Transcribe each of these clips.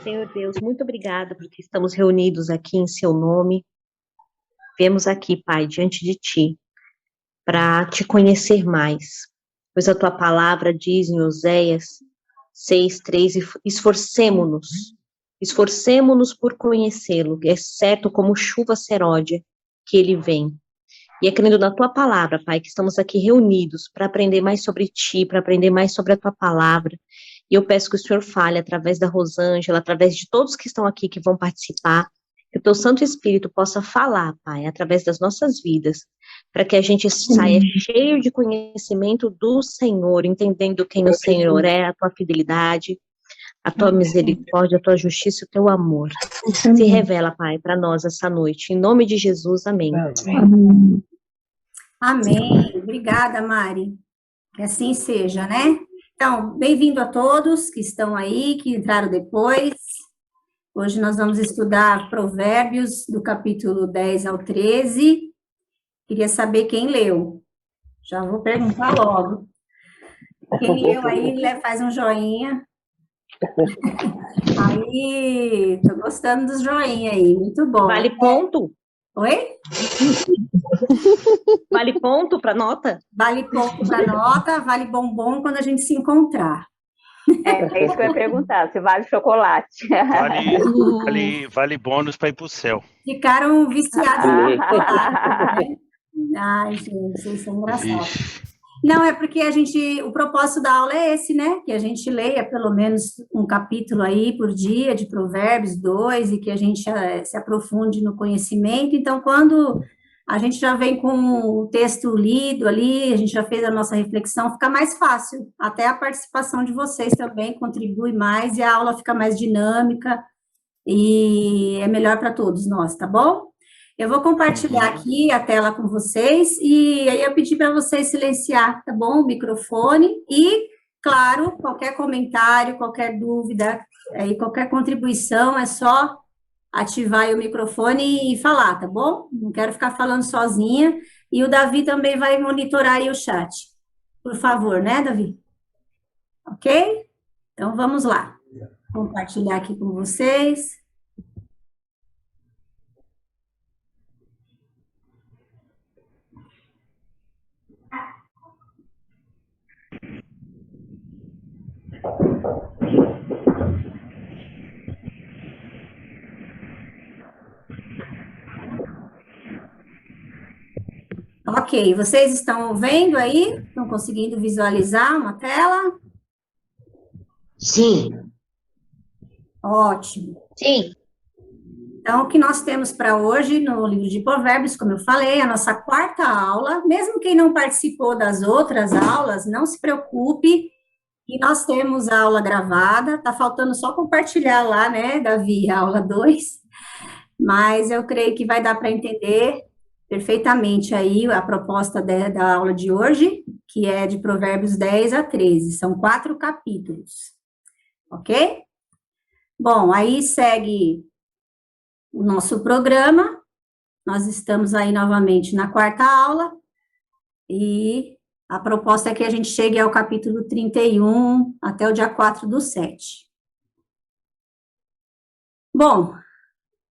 Senhor Deus, muito obrigada porque estamos reunidos aqui em seu nome. Viemos aqui, Pai, diante de Ti, para Te conhecer mais, pois a Tua palavra diz em Oséias 6:3, esforcemo-nos por conhecê-lo, é certo como chuva seródia que Ele vem. E é crendo na Tua palavra, Pai, que estamos aqui reunidos para aprender mais sobre Ti, para aprender mais sobre a Tua palavra. E eu peço que o Senhor fale através da Rosângela, através de todos que estão aqui, que vão participar, que o Teu Santo Espírito possa falar, Pai, através das nossas vidas, para que a gente saia cheio de conhecimento do Senhor, entendendo quem o Senhor é, a Tua fidelidade, a Tua misericórdia, a Tua justiça e o Teu amor. Se revela, Pai, para nós essa noite. Em nome de Jesus, amém. Amém. Obrigada, Mari. Que assim seja, né? Então, bem-vindo a todos que estão aí, que entraram depois. Hoje nós vamos estudar Provérbios, do capítulo 10 ao 13. Queria saber quem leu. Já vou perguntar logo. Quem leu aí, faz um joinha. Aí, tô gostando dos joinha aí, muito bom. Vale ponto? Oi? Vale ponto para nota? Vale ponto para nota, vale bombom quando a gente se encontrar. É isso que eu ia perguntar, se vale chocolate. Vale bônus para ir para o céu. Ficaram viciados em chocolate, né? Ai, gente, vocês são engraçados. Não, é porque o propósito da aula é esse, né? Que a gente leia pelo menos um capítulo aí por dia de Provérbios 2 e que a gente se aprofunde no conhecimento. Então, quando a gente já vem com o texto lido ali, a gente já fez a nossa reflexão, fica mais fácil. Até a participação de vocês também contribui mais e a aula fica mais dinâmica e é melhor para todos nós, tá bom? Eu vou compartilhar aqui a tela com vocês e aí eu pedi para vocês silenciar, tá bom? O microfone e, claro, qualquer comentário, qualquer dúvida, aí qualquer contribuição é só ativar aí o microfone e falar, tá bom? Não quero ficar falando sozinha. E o Davi também vai monitorar aí o chat. Por favor, né, Davi? Ok? Então, vamos lá. Vou compartilhar aqui com vocês. Ok, vocês estão vendo aí? Estão conseguindo visualizar uma tela? Sim. Ótimo. Sim. Então, o que nós temos para hoje no livro de Provérbios, como eu falei, a nossa quarta aula. Mesmo quem não participou das outras aulas, não se preocupe, e nós temos a aula gravada. Tá faltando só compartilhar lá, né, Davi, a aula 2. Mas eu creio que vai dar para entender perfeitamente aí a proposta da aula de hoje, que é de Provérbios 10 a 13. São 4 capítulos. Ok? Bom, aí segue o nosso programa. Nós estamos aí novamente na quarta aula. E a proposta é que a gente chegue ao capítulo 31 até o dia 4/7. Bom,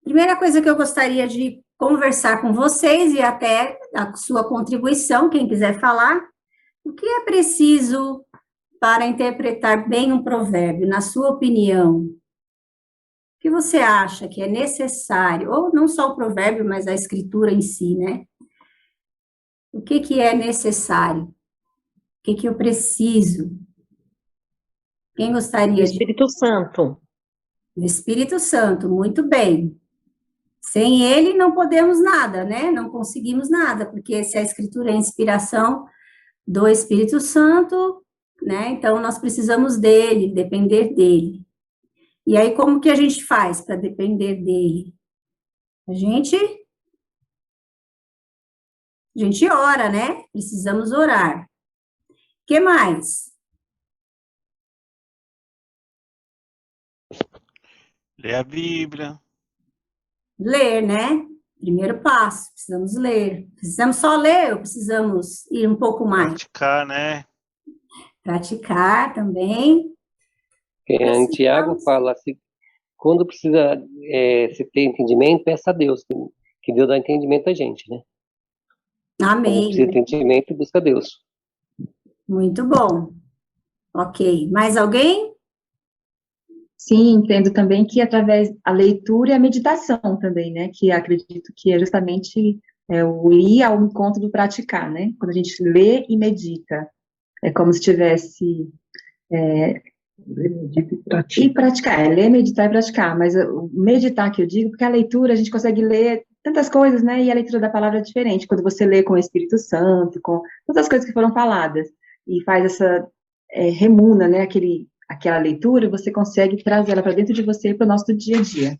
primeira coisa que eu gostaria de conversar com vocês e até a sua contribuição, quem quiser falar, o que é preciso para interpretar bem um provérbio, na sua opinião? O que você acha que é necessário, ou não só o provérbio, mas a escritura em si, né? O que é necessário? O que eu preciso? Quem gostaria de... Espírito Santo. O Espírito Santo, muito bem. Sem ele não podemos nada, né? Não conseguimos nada, porque se a escritura é inspiração do Espírito Santo, né? Então nós precisamos dele, depender dele. E aí como que a gente faz para depender dele? A gente ora, né? Precisamos orar. O que mais? Ler a Bíblia. Ler, né? Primeiro passo, precisamos ler. Precisamos só ler ou precisamos ir um pouco mais? Praticar, né? Praticar também. Tiago fala assim, quando precisa se ter entendimento, peça a Deus, que Deus dá entendimento a gente, né? Quando Amém. precisa de entendimento, busca Deus. Muito bom. Ok. Mais alguém? Sim, entendo também que através da leitura e a meditação também, né? Que acredito que é justamente o ir ao encontro do praticar, né? Quando a gente lê e medita, é como se tivesse e praticar, ler, meditar e praticar, mas o meditar que eu digo, porque a leitura a gente consegue ler tantas coisas, né? E a leitura da palavra é diferente, quando você lê com o Espírito Santo, com todas as coisas que foram faladas, e faz essa remuna, né? Aquela leitura, você consegue trazer ela para dentro de você para o nosso dia a dia.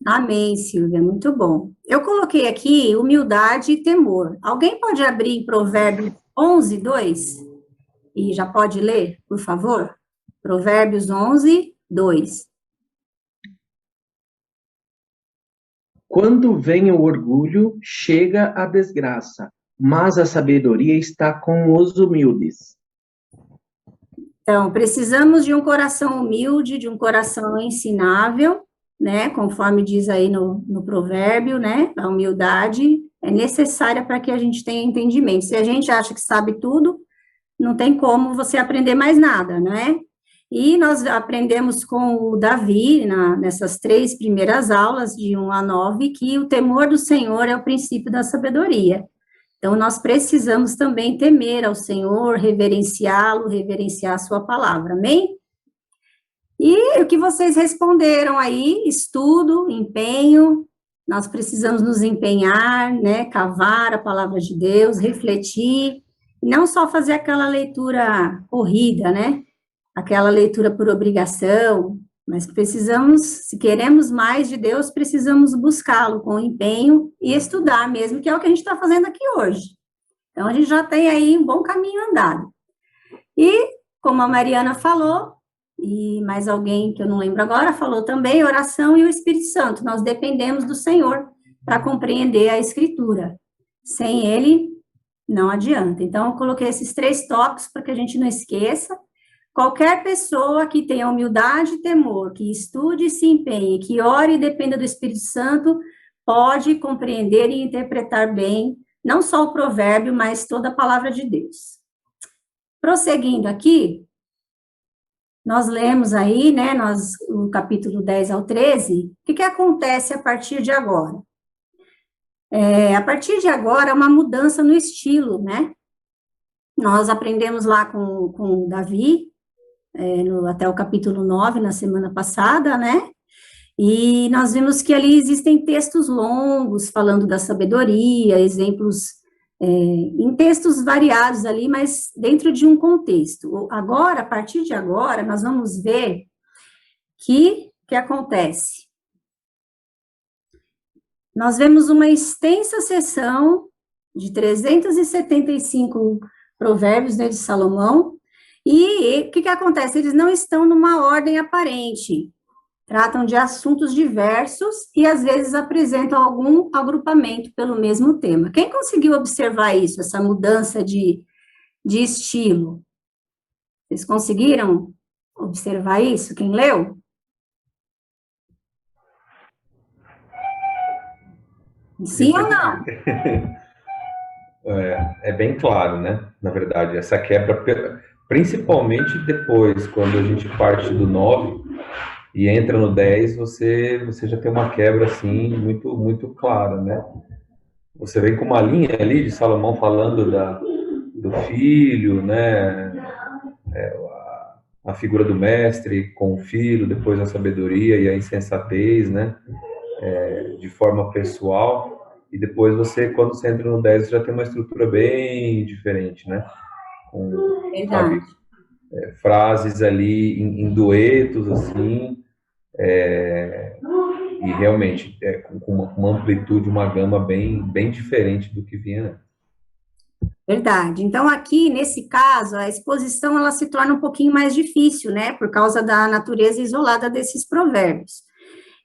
Amém, Silvia, muito bom. Eu coloquei aqui humildade e temor. Alguém pode abrir em Provérbios 11, 2? E já pode ler, por favor? Provérbios 11, 2. Quando vem o orgulho, chega a desgraça, mas a sabedoria está com os humildes. Então, precisamos de um coração humilde, de um coração ensinável, né? Conforme diz aí no provérbio, né? A humildade é necessária para que a gente tenha entendimento. Se a gente acha que sabe tudo, não tem como você aprender mais nada, né? E nós aprendemos com o Davi, nessas 3 primeiras aulas, de 1 a 9, que o temor do Senhor é o princípio da sabedoria. Então, nós precisamos também temer ao Senhor, reverenciá-lo, reverenciar a sua palavra, amém? E o que vocês responderam aí, estudo, empenho, nós precisamos nos empenhar, né, cavar a palavra de Deus, refletir, e não só fazer aquela leitura corrida, né, aquela leitura por obrigação, mas precisamos, se queremos mais de Deus, precisamos buscá-lo com empenho e estudar mesmo, que é o que a gente está fazendo aqui hoje. Então, a gente já tem aí um bom caminho andado. E, como a Mariana falou, e mais alguém que eu não lembro agora, falou também, oração e o Espírito Santo. Nós dependemos do Senhor para compreender a Escritura. Sem Ele, não adianta. Então, eu coloquei esses 3 tópicos para que a gente não esqueça. Qualquer pessoa que tenha humildade e temor, que estude e se empenhe, que ore e dependa do Espírito Santo, pode compreender e interpretar bem, não só o provérbio, mas toda a palavra de Deus. Prosseguindo aqui, nós lemos aí, né, o capítulo 10 ao 13, o que acontece a partir de agora? A partir de agora, é uma mudança no estilo, né? Nós aprendemos lá com Davi, até o capítulo 9, na semana passada, né? E nós vimos que ali existem textos longos, falando da sabedoria, exemplos em textos variados ali, mas dentro de um contexto. Agora, a partir de agora, nós vamos ver que acontece. Nós vemos uma extensa seção de 375 provérbios, né, de Salomão, e o que acontece? Eles não estão numa ordem aparente, tratam de assuntos diversos e, às vezes, apresentam algum agrupamento pelo mesmo tema. Quem conseguiu observar isso, essa mudança de estilo? Vocês conseguiram observar isso? Quem leu? Sim ou não? É bem claro, né? Na verdade, essa quebra, principalmente depois, quando a gente parte do 9 e entra no 10, você já tem uma quebra, assim, muito, muito clara, né? Você vem com uma linha ali de Salomão falando do filho, né? A figura do mestre com o filho, depois a sabedoria e a insensatez, né? De forma pessoal. E depois quando você entra no 10, você já tem uma estrutura bem diferente, né? Com, sabe, frases ali em duetos, assim, e realmente com uma amplitude, uma gama bem diferente do que vinha antes. Verdade. Então, aqui, nesse caso, a exposição, ela se torna um pouquinho mais difícil, né? Por causa da natureza isolada desses provérbios.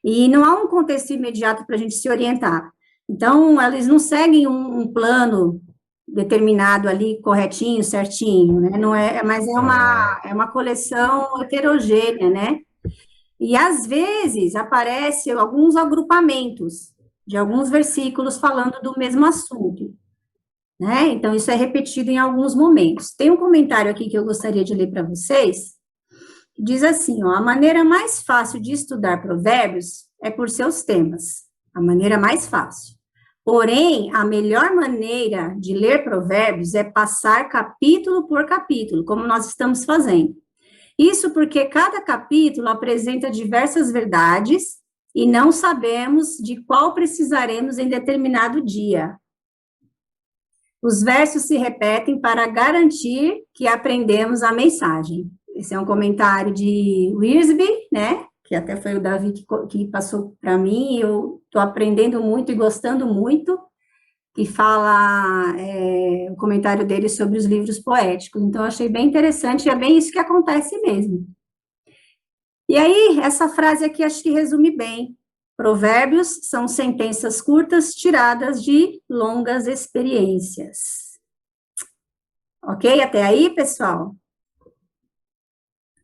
E não há um contexto imediato para a gente se orientar. Então, eles não seguem um plano determinado ali, corretinho, certinho, né? Não é, mas é uma coleção heterogênea, né? E às vezes aparecem alguns agrupamentos de alguns versículos falando do mesmo assunto, né? Então, isso é repetido em alguns momentos. Tem um comentário aqui que eu gostaria de ler para vocês, que diz assim, ó, a maneira mais fácil de estudar provérbios é por seus temas, a maneira mais fácil. Porém, a melhor maneira de ler provérbios é passar capítulo por capítulo, como nós estamos fazendo. Isso porque cada capítulo apresenta diversas verdades e não sabemos de qual precisaremos em determinado dia. Os versos se repetem para garantir que aprendemos a mensagem. Esse é um comentário de Wiersbe, né? Que até foi o Davi que passou para mim, eu estou aprendendo muito e gostando muito, que fala o comentário dele sobre os livros poéticos. Então, eu achei bem interessante, e é bem isso que acontece mesmo. E aí, essa frase aqui acho que resume bem. Provérbios são sentenças curtas tiradas de longas experiências. Ok? Até aí, pessoal?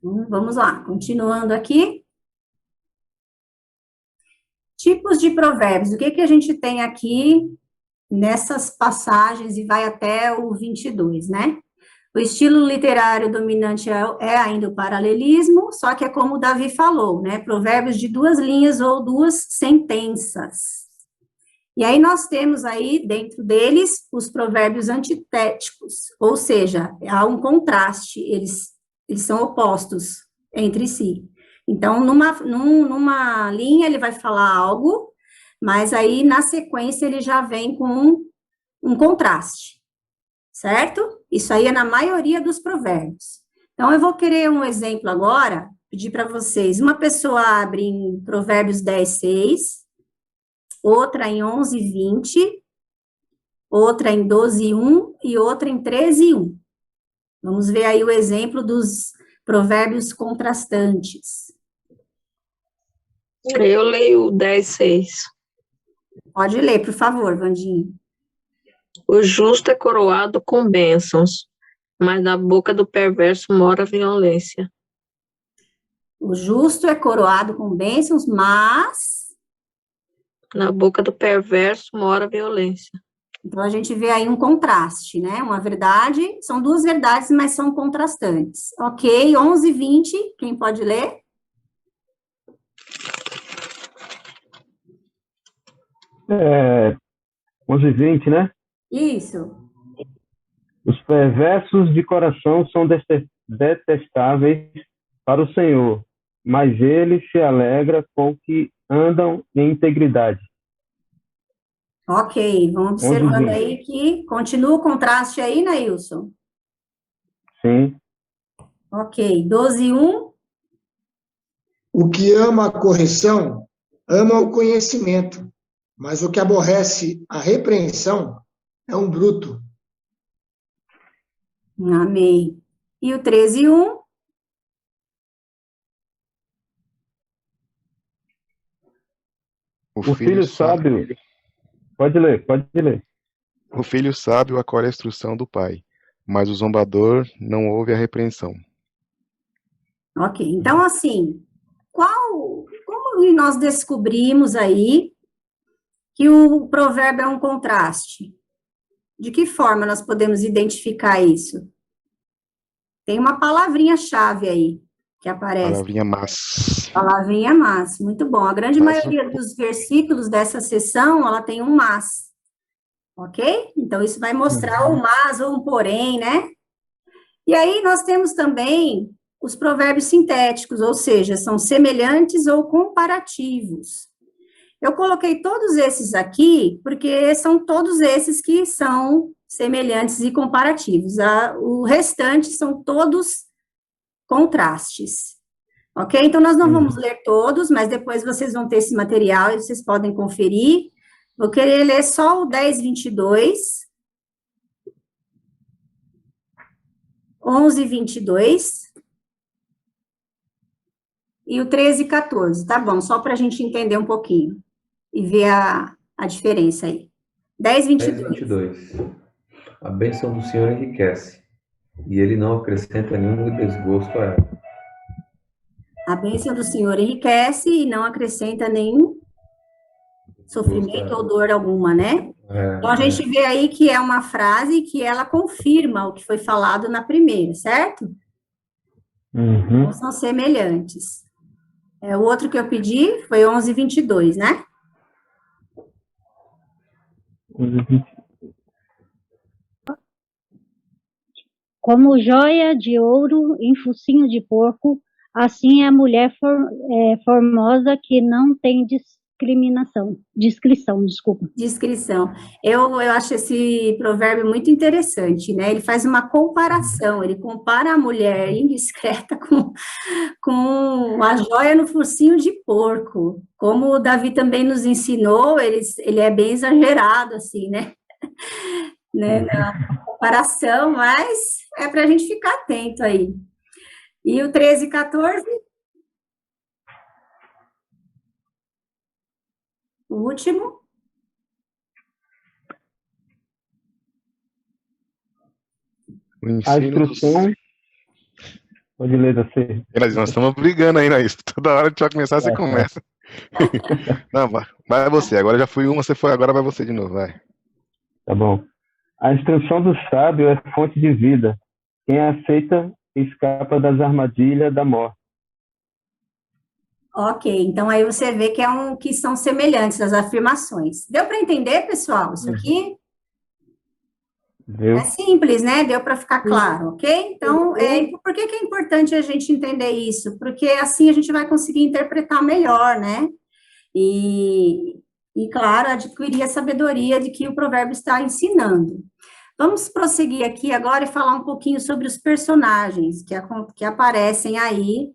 Vamos lá, continuando aqui. Tipos de provérbios. O que a gente tem aqui nessas passagens e vai até o 22, né? O estilo literário dominante é ainda o paralelismo, só que é como o Davi falou, né? Provérbios de 2 linhas ou 2 sentenças. E aí nós temos aí, dentro deles, os provérbios antitéticos, ou seja, há um contraste, eles são opostos entre si. Então, numa linha ele vai falar algo, mas aí na sequência ele já vem com um contraste, certo? Isso aí é na maioria dos provérbios. Então, eu vou querer um exemplo agora, pedir para vocês. Uma pessoa abre em Provérbios 10, 6, outra em 11, 20, outra em 12, 1 e outra em 13, 1. Vamos ver aí o exemplo dos provérbios contrastantes. Eu leio o 10, 6. Pode ler, por favor, Vandinha. O justo é coroado com bênçãos, mas na boca do perverso mora a violência. O justo é coroado com bênçãos, mas na boca do perverso mora a violência. Então, a gente vê aí um contraste, né? Uma verdade, são 2 verdades, mas são contrastantes. Ok, 11 e 20, quem pode ler? É, 11 e 20, né? Isso. Os perversos de coração são detestáveis para o Senhor, mas ele se alegra com que andam em integridade. Ok, vamos observando aí que continua o contraste aí, Nailson? Sim. Ok, 12 e 1. O que ama a correção, ama o conhecimento, mas o que aborrece a repreensão é um bruto. Amém. E o 13 e 1? O filho sábio... Pode ler. O filho sábio acolhe a instrução do pai, mas o zombador não ouve a repreensão. Ok, então assim, como nós descobrimos aí que o provérbio é um contraste? De que forma nós podemos identificar isso? Tem uma palavrinha-chave aí que aparece. Palavrinha mas. Palavrinha mas, muito bom. A grande maioria dos versículos dessa seção, ela tem um mas, ok? Então, isso vai mostrar o mas ou um porém, né? E aí, nós temos também os provérbios sintéticos, ou seja, são semelhantes ou comparativos. Eu coloquei todos esses aqui, porque são todos esses que são semelhantes e comparativos. O restante são todos contrastes. Ok? Então, nós não vamos ler todos, mas depois vocês vão ter esse material e vocês podem conferir. Vou querer ler só o 10, 22, 11, 22 e o 13, 14, tá bom? Só para a gente entender um pouquinho e ver a diferença aí. 10, 22. 10, 22. A bênção do Senhor enriquece, e ele não acrescenta nenhum desgosto a ela. A bênção do Senhor enriquece e não acrescenta nenhum sofrimento ou dor alguma, né? Então, a gente vê aí que é uma frase que ela confirma o que foi falado na primeira, certo? Então, são semelhantes. O outro que eu pedi foi 11:22, né? 11:22. Como joia de ouro em focinho de porco, assim é a mulher formosa que não tem descrição. Eu acho esse provérbio muito interessante, né? Ele faz uma comparação, ele compara a mulher indiscreta com a joia no focinho de porco. Como o Davi também nos ensinou, ele é bem exagerado, assim, né? Na comparação, mas é para a gente ficar atento aí. E o 13:14? O último? A instrução... Pode ler você. Nós estamos brigando aí, Naís. Toda hora a gente vai começar, você começa. Não, vai você. Agora já fui uma, você foi, agora vai você de novo, vai. Tá bom. A instrução do sábio é fonte de vida. Quem a aceita escapa das armadilhas da morte. Ok, então aí você vê que são semelhantes as afirmações. Deu para entender, pessoal, isso aqui? Deu. É simples, né? Deu para ficar claro, ok? Então, por que é importante a gente entender isso? Porque assim a gente vai conseguir interpretar melhor, né? E claro, adquirir a sabedoria de que o provérbio está ensinando. Vamos prosseguir aqui agora e falar um pouquinho sobre os personagens que aparecem aí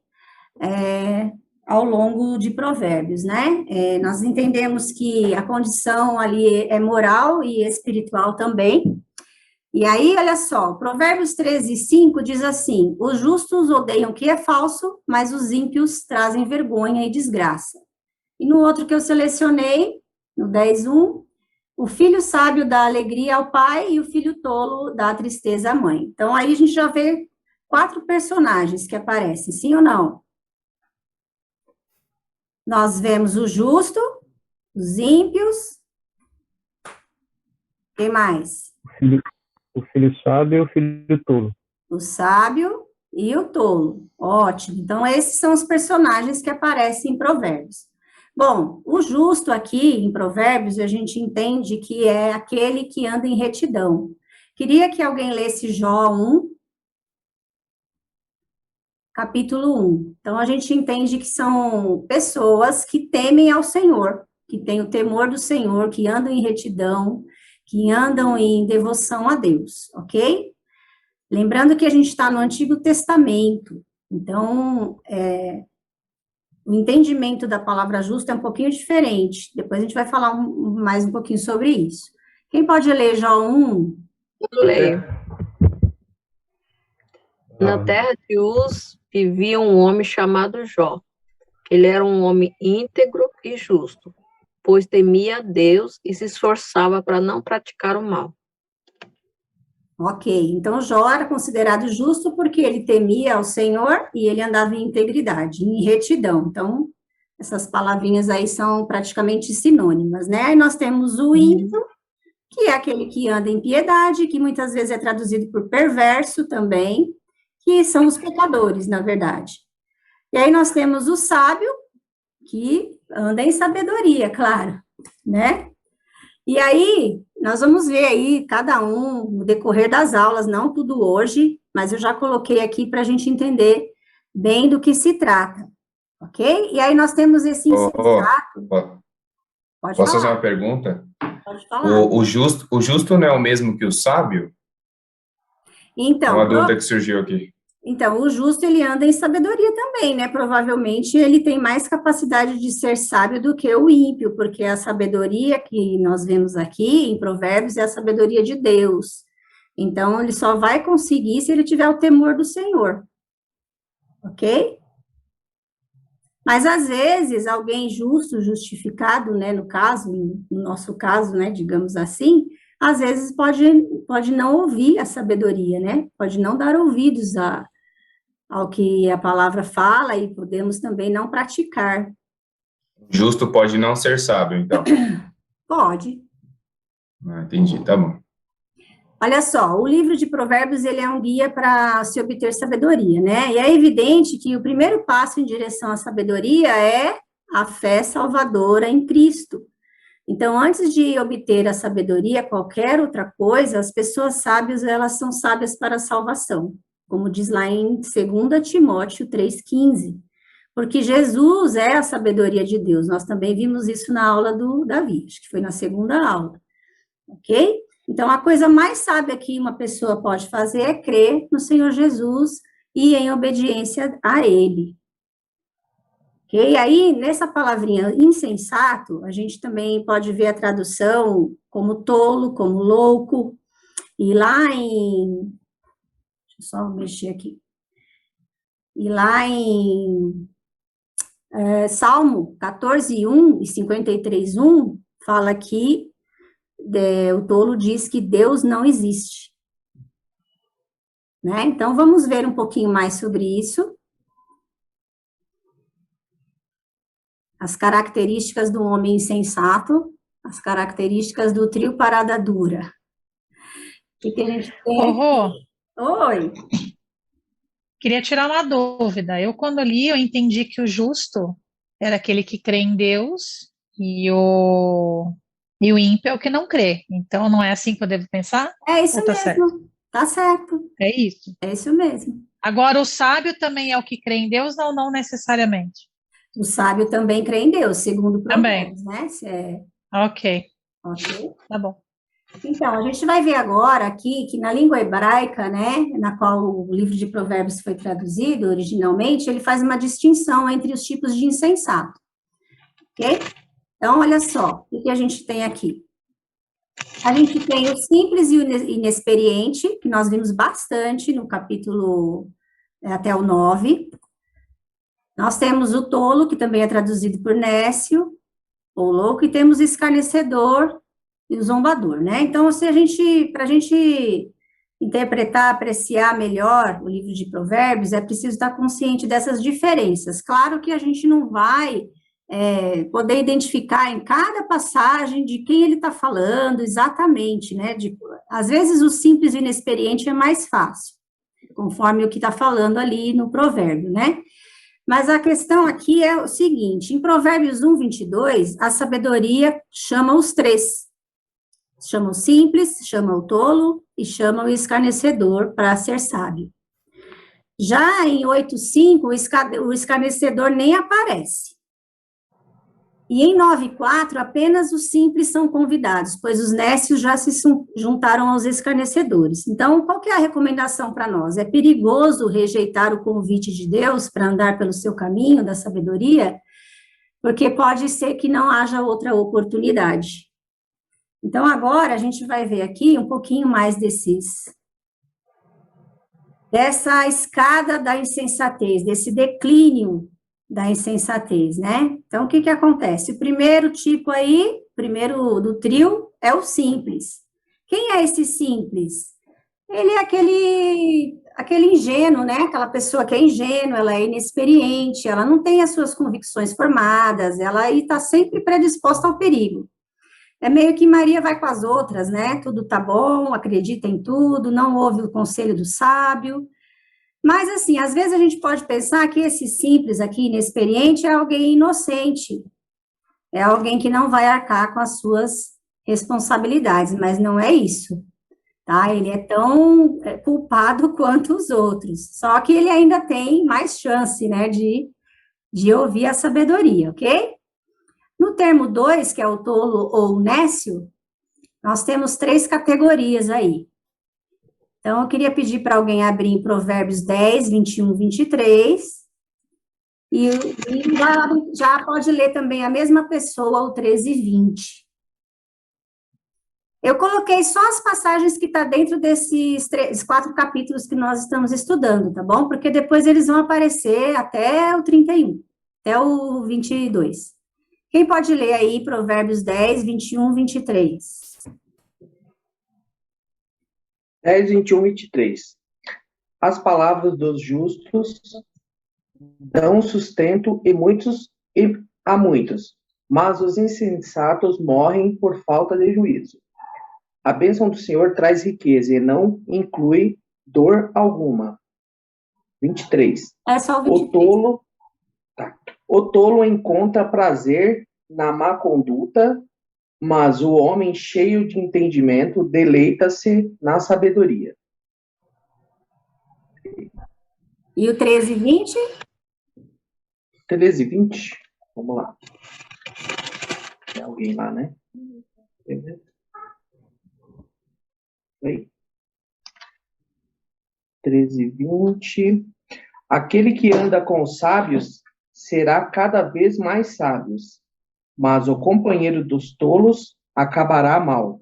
ao longo de provérbios, né? Nós entendemos que a condição ali é moral e espiritual também. E aí, olha só, Provérbios 13:5 diz assim: os justos odeiam o que é falso, mas os ímpios trazem vergonha e desgraça. E no outro que eu selecionei, no 10:1, o filho sábio dá alegria ao pai e o filho tolo dá tristeza à mãe. Então, aí a gente já vê 4 personagens que aparecem, sim ou não? Nós vemos o justo, os ímpios, quem mais? O filho sábio e o filho tolo. O sábio e o tolo. Ótimo. Então, esses são os personagens que aparecem em Provérbios. Bom, o justo aqui em Provérbios, a gente entende que é aquele que anda em retidão. Queria que alguém lesse Jó 1, capítulo 1. Então, a gente entende que são pessoas que temem ao Senhor, que têm o temor do Senhor, que andam em retidão, que andam em devoção a Deus, ok? Lembrando que a gente está no Antigo Testamento, então, o entendimento da palavra justo é um pouquinho diferente. Depois a gente vai falar mais um pouquinho sobre isso. Quem pode ler Jó 1? Eu leio. Na terra de Uz vivia um homem chamado Jó. Ele era um homem íntegro e justo, pois temia a Deus e se esforçava para não praticar o mal. Ok, então Jó era considerado justo porque ele temia ao Senhor e ele andava em integridade, em retidão. Então, essas palavrinhas aí são praticamente sinônimas, né? Aí nós temos o ímpio, que é aquele que anda em piedade, que muitas vezes é traduzido por perverso também, que são os pecadores, na verdade. E aí nós temos o sábio, que anda em sabedoria, claro, né? E aí, nós vamos ver aí, cada um, no decorrer das aulas, não tudo hoje, mas eu já coloquei aqui para a gente entender bem do que se trata, ok? E aí nós temos esse insensato. Posso fazer uma pergunta? Pode falar. O justo não é o mesmo que o sábio? Então, uma dúvida que surgiu aqui. Então, o justo, ele anda em sabedoria também, né? Provavelmente ele tem mais capacidade de ser sábio do que o ímpio, porque a sabedoria que nós vemos aqui em Provérbios é a sabedoria de Deus. Então, ele só vai conseguir se ele tiver o temor do Senhor. Ok? Mas, às vezes, alguém justo, justificado, né? No caso, no nosso caso, né? Digamos assim, às vezes pode não ouvir a sabedoria, né? Pode não dar ouvidos ao que a palavra fala e podemos também não praticar. Justo pode não ser sábio, então. Pode. Ah, entendi, tá bom. Olha só, o livro de Provérbios, ele é um guia para se obter sabedoria, né? E é evidente que o primeiro passo em direção à sabedoria é a fé salvadora em Cristo. Então, antes de obter a sabedoria, qualquer outra coisa, as pessoas sábias, elas são sábias para a salvação, como diz lá em 2 Timóteo 3,15. Porque Jesus é a sabedoria de Deus. Nós também vimos isso na aula do Davi, acho que foi na segunda aula. Ok? Então, a coisa mais sábia que uma pessoa pode fazer é crer no Senhor Jesus e em obediência a Ele. Ok? Aí, nessa palavrinha insensato, a gente também pode ver a tradução como tolo, como louco. E lá em... Deixa eu só mexer aqui. E lá em Salmo 14:1 e 53:1, fala que o tolo diz que Deus não existe. Né? Então, vamos ver um pouquinho mais sobre isso. As características do homem insensato, as características do trio parada dura. O que a gente tem? Rô, Oi. queria tirar uma dúvida. Eu, quando li, eu entendi que o justo era aquele que crê em Deus e o ímpio é o que não crê. Então, não é assim que eu devo pensar? É isso Ou tá mesmo. certo? Tá certo. É isso? É isso mesmo. Agora, o sábio também é o que crê em Deus ou não necessariamente? O sábio também crê em Deus, segundo Também. Provérbios, né? Ok. Ok. Tá bom. Então, a gente vai ver agora aqui que na língua hebraica, né, na qual o livro de Provérbios foi traduzido originalmente, ele faz uma distinção entre os tipos de insensato. Ok? Então, olha só, o que a gente tem aqui? A gente tem o simples e o inexperiente, que nós vimos bastante no capítulo até o 9. Nós temos o tolo, que também é traduzido por nécio, ou louco, e temos o escarnecedor e o zombador, né? Então, para a gente interpretar, apreciar melhor o livro de Provérbios, é preciso estar consciente dessas diferenças. Claro que a gente não vai poder identificar em cada passagem de quem ele está falando exatamente, né? Às vezes o simples e inexperiente é mais fácil, conforme o que está falando ali no provérbio, né? Mas a questão aqui é o seguinte, em Provérbios 1:22, a sabedoria chama os três. Chama o simples, chama o tolo e chama o escarnecedor para ser sábio. Já em 8:5, o escarnecedor nem aparece. E em 9:4, apenas os simples são convidados, pois os nécios já se juntaram aos escarnecedores. Então, qual que é a recomendação para nós? É perigoso rejeitar o convite de Deus para andar pelo seu caminho da sabedoria, porque pode ser que não haja outra oportunidade. Então, agora a gente vai ver aqui um pouquinho mais dessa escada da insensatez, desse declínio da insensatez, né? Então, o que acontece? O primeiro tipo aí, primeiro do trio, é o simples. Quem é esse simples? Ele é aquele ingênuo, né? Aquela pessoa que é ingênua, ela é inexperiente, ela não tem as suas convicções formadas, ela está sempre predisposta ao perigo. É meio que Maria vai com as outras, né? Tudo tá bom, acredita em tudo, não ouve o conselho do sábio. Mas, assim, às vezes a gente pode pensar que esse simples aqui, inexperiente, é alguém inocente. É alguém que não vai arcar com as suas responsabilidades, mas não é isso, tá? Ele é tão culpado quanto os outros. Só que ele ainda tem mais chance, né, de ouvir a sabedoria, ok? No termo 2, que é o tolo ou o nécio, nós temos 3 categorias aí. Então, eu queria pedir para alguém abrir em Provérbios 10, 21, 23, e já pode ler também a mesma pessoa, o 13 e 20. Eu coloquei só as passagens que estão dentro desses 4 capítulos que nós estamos estudando, tá bom? Porque depois eles vão aparecer até o 31, até o 22. Quem pode ler aí Provérbios 10, 21, 23? 10, 21, 23. As palavras dos justos dão sustento a muitos, mas os insensatos morrem por falta de juízo. A bênção do Senhor traz riqueza e não inclui dor alguma. 23. É só o 23. O tolo encontra prazer na má conduta, mas o homem cheio de entendimento deleita-se na sabedoria. E o 13 e 20? 13 e 20? Vamos lá. Tem alguém lá, né? Aí. 13 e 20. Aquele que anda com os sábios será cada vez mais sábio, mas o companheiro dos tolos acabará mal.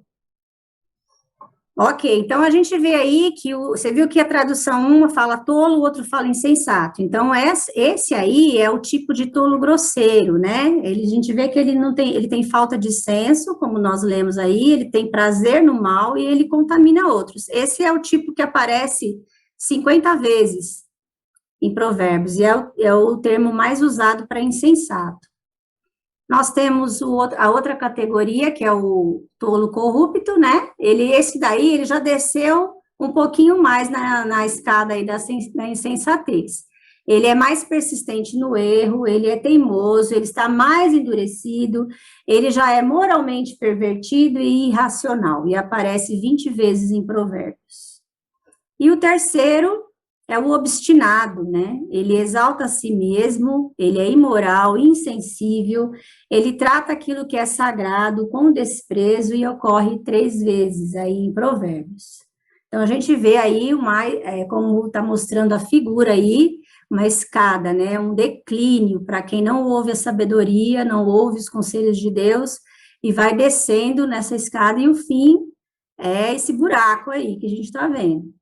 Ok, então a gente vê aí que você viu que a tradução uma fala tolo, o outro fala insensato. Então esse aí é o tipo de tolo grosseiro, né? A gente vê que ele tem falta de senso, como nós lemos aí, ele tem prazer no mal e ele contamina outros. Esse é o tipo que aparece 50 vezes em Provérbios, e é o termo mais usado para insensato. Nós temos a outra categoria, que é o tolo corrupto, né? Esse daí, ele já desceu um pouquinho mais na escada aí da insensatez. Ele é mais persistente no erro, ele é teimoso, ele está mais endurecido, ele já é moralmente pervertido e irracional, e aparece 20 vezes em Provérbios. E o terceiro é o obstinado, né? Ele exalta a si mesmo, ele é imoral, insensível, ele trata aquilo que é sagrado com desprezo e ocorre 3 vezes aí em Provérbios. Então, a gente vê aí, como está mostrando a figura aí, uma escada, né? Um declínio para quem não ouve a sabedoria, não ouve os conselhos de Deus, e vai descendo nessa escada, e o fim é esse buraco aí que a gente está vendo.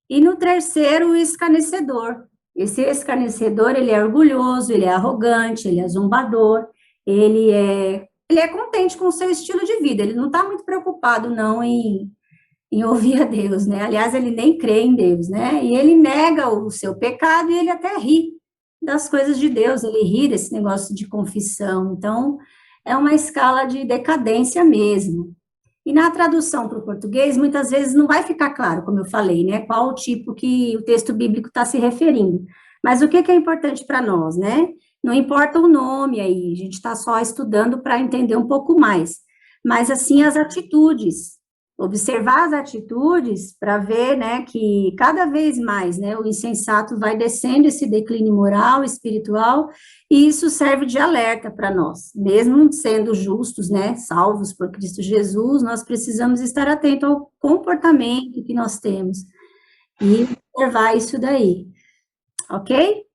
E no terceiro, o escarnecedor. Esse escarnecedor, ele é orgulhoso, ele é arrogante, ele é zombador, ele é contente com o seu estilo de vida, ele não está muito preocupado, não, em ouvir a Deus, né? Aliás, ele nem crê em Deus, né? E ele nega o seu pecado e ele até ri das coisas de Deus, ele ri desse negócio de confissão. Então, é uma escala de decadência mesmo. E na tradução para o português, muitas vezes não vai ficar claro, como eu falei, né, qual o tipo que o texto bíblico está se referindo. Mas o que é importante para nós, né? Não importa o nome aí, a gente está só estudando para entender um pouco mais. Mas, assim, as atitudes, observar as atitudes para ver, né, que cada vez mais, né, o insensato vai descendo esse declínio moral, espiritual, e isso serve de alerta para nós. Mesmo sendo justos, né, salvos por Cristo Jesus, nós precisamos estar atentos ao comportamento que nós temos e observar isso daí. Ok?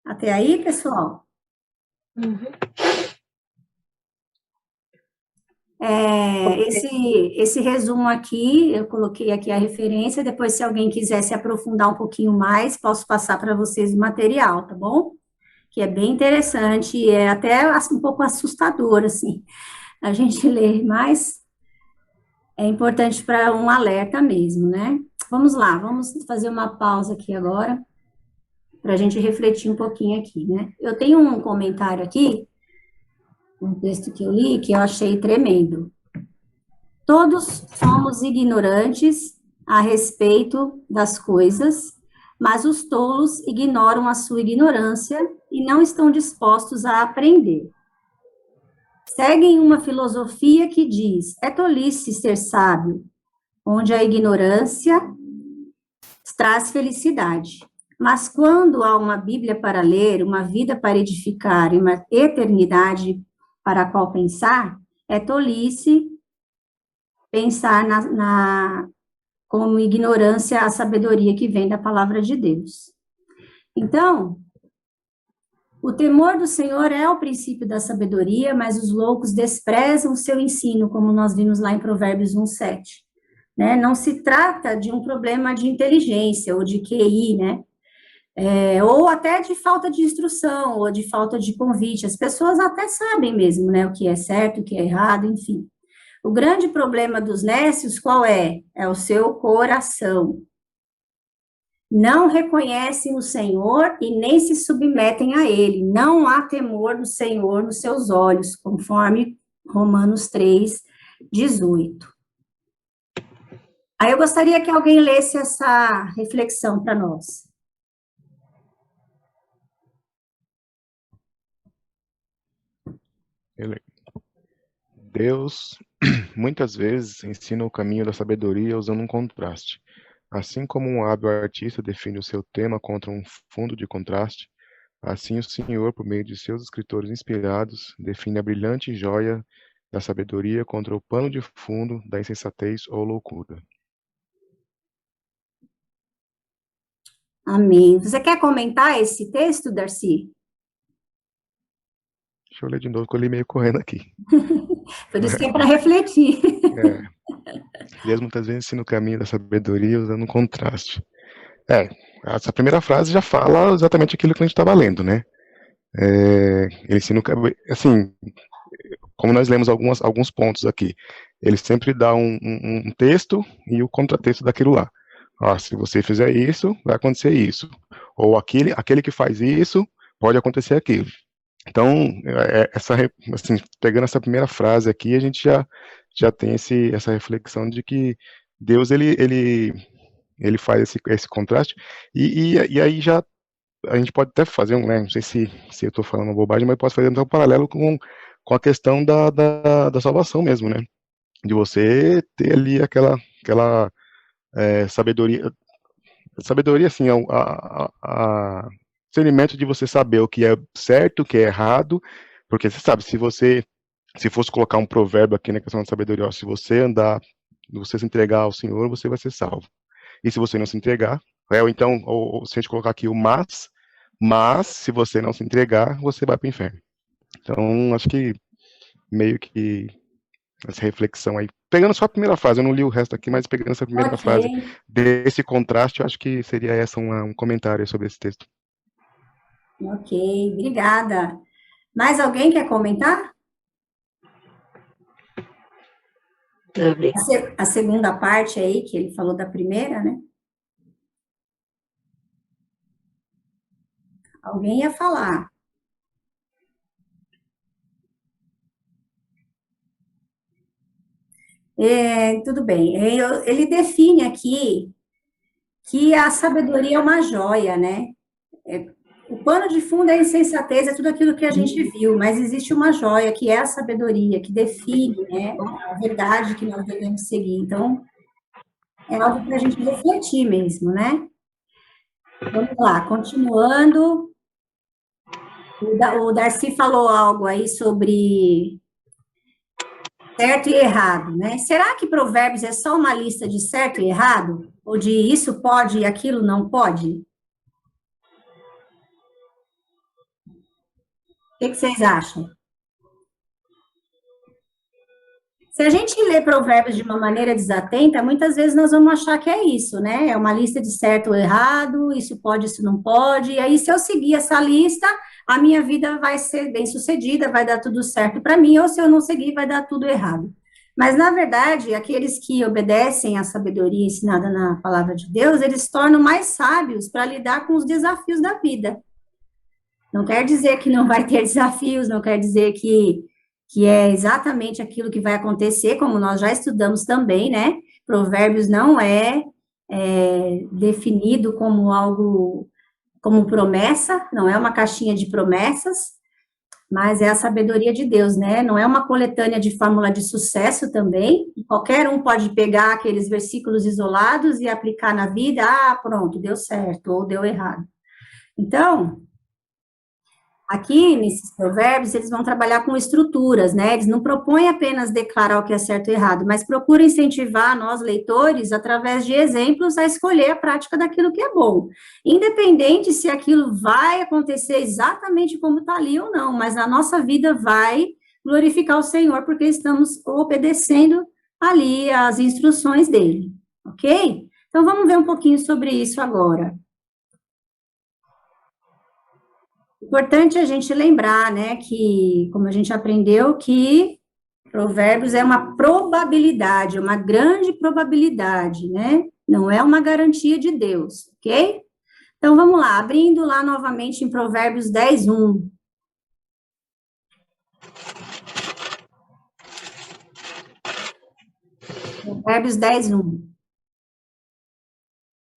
Até aí, pessoal? Esse resumo aqui, eu coloquei aqui a referência, depois se alguém quiser se aprofundar um pouquinho mais, posso passar para vocês o material, tá bom? Que é bem interessante, e é até um pouco assustador, assim, a gente ler, mas é importante para um alerta mesmo, né? Vamos lá, vamos fazer uma pausa aqui agora, para a gente refletir um pouquinho aqui, né? Eu tenho um comentário aqui, um texto que eu li, que eu achei tremendo. Todos somos ignorantes a respeito das coisas, mas os tolos ignoram a sua ignorância e não estão dispostos a aprender. Seguem uma filosofia que diz, é tolice ser sábio, onde a ignorância traz felicidade. Mas quando há uma Bíblia para ler, uma vida para edificar e uma eternidade para a qual pensar, é tolice pensar como ignorância a sabedoria que vem da palavra de Deus. Então, o temor do Senhor é o princípio da sabedoria, mas os loucos desprezam o seu ensino, como nós vimos lá em Provérbios 1:7. Né? Não se trata de um problema de inteligência ou de QI, né? Ou até de falta de instrução, ou de falta de convite. As pessoas até sabem mesmo, né, o que é certo, o que é errado, enfim. O grande problema dos nécios, qual é? É o seu coração. não reconhecem o Senhor e nem se submetem a Ele. Não há temor do Senhor nos seus olhos, conforme Romanos 3, 18. Aí eu gostaria que alguém lesse essa reflexão para nós. Deus muitas vezes ensina o caminho da sabedoria usando um contraste. Assim como um hábil artista define o seu tema contra um fundo de contraste, assim o Senhor, por meio de seus escritores inspirados, define a brilhante joia da sabedoria contra o pano de fundo da insensatez ou loucura. Amém. Você quer comentar esse texto, Darcy? Deixa eu ler de novo, que eu li meio correndo aqui. Por isso que é para refletir. Deus muitas vezes ensina o caminho da sabedoria usando um contraste. Essa primeira frase já fala exatamente aquilo que a gente estava lendo, né? Ele ensina, assim, como nós lemos alguns pontos aqui, ele sempre dá um texto e o contratexto daquilo lá. Se você fizer isso, vai acontecer isso. Ou aquele que faz isso, pode acontecer aquilo. Então, assim, pegando essa primeira frase aqui, a gente já tem essa reflexão de que Deus, ele faz esse contraste, e aí já a gente pode até fazer né, não sei se eu estou falando uma bobagem, mas posso fazer um paralelo com a questão da salvação mesmo, né? De você ter ali aquela sabedoria, assim, discernimento de você saber o que é certo, o que é errado, porque você sabe, se fosse colocar um provérbio aqui na questão da sabedoria, se você se entregar ao Senhor, você vai ser salvo. E se você não se entregar, ou se a gente colocar aqui o mas se você não se entregar, você vai para o inferno. Então, acho que meio que essa reflexão aí, pegando só a primeira frase, eu não li o resto aqui, mas pegando essa primeira frase desse contraste, eu acho que seria um comentário sobre esse texto. Ok, obrigada. Mais alguém quer comentar? A segunda parte aí, que ele falou da primeira, né? Alguém ia falar. Tudo bem. Ele define aqui que a sabedoria é uma joia, né? O pano de fundo é a insensatez, é tudo aquilo que a gente viu, mas existe uma joia, que é a sabedoria, que define, né, a verdade que nós devemos seguir. Então, é algo para a gente refletir mesmo, né? Vamos lá, continuando. O Darcy falou algo aí sobre certo e errado, né? Será que Provérbios é só uma lista de certo e errado? Ou de isso pode e aquilo não pode? O que vocês acham? Se a gente lê Provérbios de uma maneira desatenta, muitas vezes nós vamos achar que é isso, né? É uma lista de certo ou errado, isso pode, isso não pode. E aí, se eu seguir essa lista, a minha vida vai ser bem-sucedida, vai dar tudo certo para mim, ou se eu não seguir, vai dar tudo errado. Mas, na verdade, aqueles que obedecem à sabedoria ensinada na palavra de Deus, eles se tornam mais sábios para lidar com os desafios da vida. Não quer dizer que não vai ter desafios, não quer dizer que é exatamente aquilo que vai acontecer, como nós já estudamos também, né? Provérbios não é definido como algo, como promessa, não é uma caixinha de promessas, mas é a sabedoria de Deus, né? Não é uma coletânea de fórmula de sucesso também, qualquer um pode pegar aqueles versículos isolados e aplicar na vida, pronto, deu certo, ou deu errado. Então, aqui, nesses provérbios, eles vão trabalhar com estruturas, né? Eles não propõem apenas declarar o que é certo e errado, mas procuram incentivar nós, leitores, através de exemplos, a escolher a prática daquilo que é bom. Independente se aquilo vai acontecer exatamente como está ali ou não, mas a nossa vida vai glorificar o Senhor, porque estamos obedecendo ali as instruções dele, ok? Então, vamos ver um pouquinho sobre isso agora. Importante a gente lembrar, né, que, como a gente aprendeu, que Provérbios é uma probabilidade, uma grande probabilidade, né? não é uma garantia de Deus, ok? Então, vamos lá, abrindo lá novamente em Provérbios 10:1. Provérbios 10:1.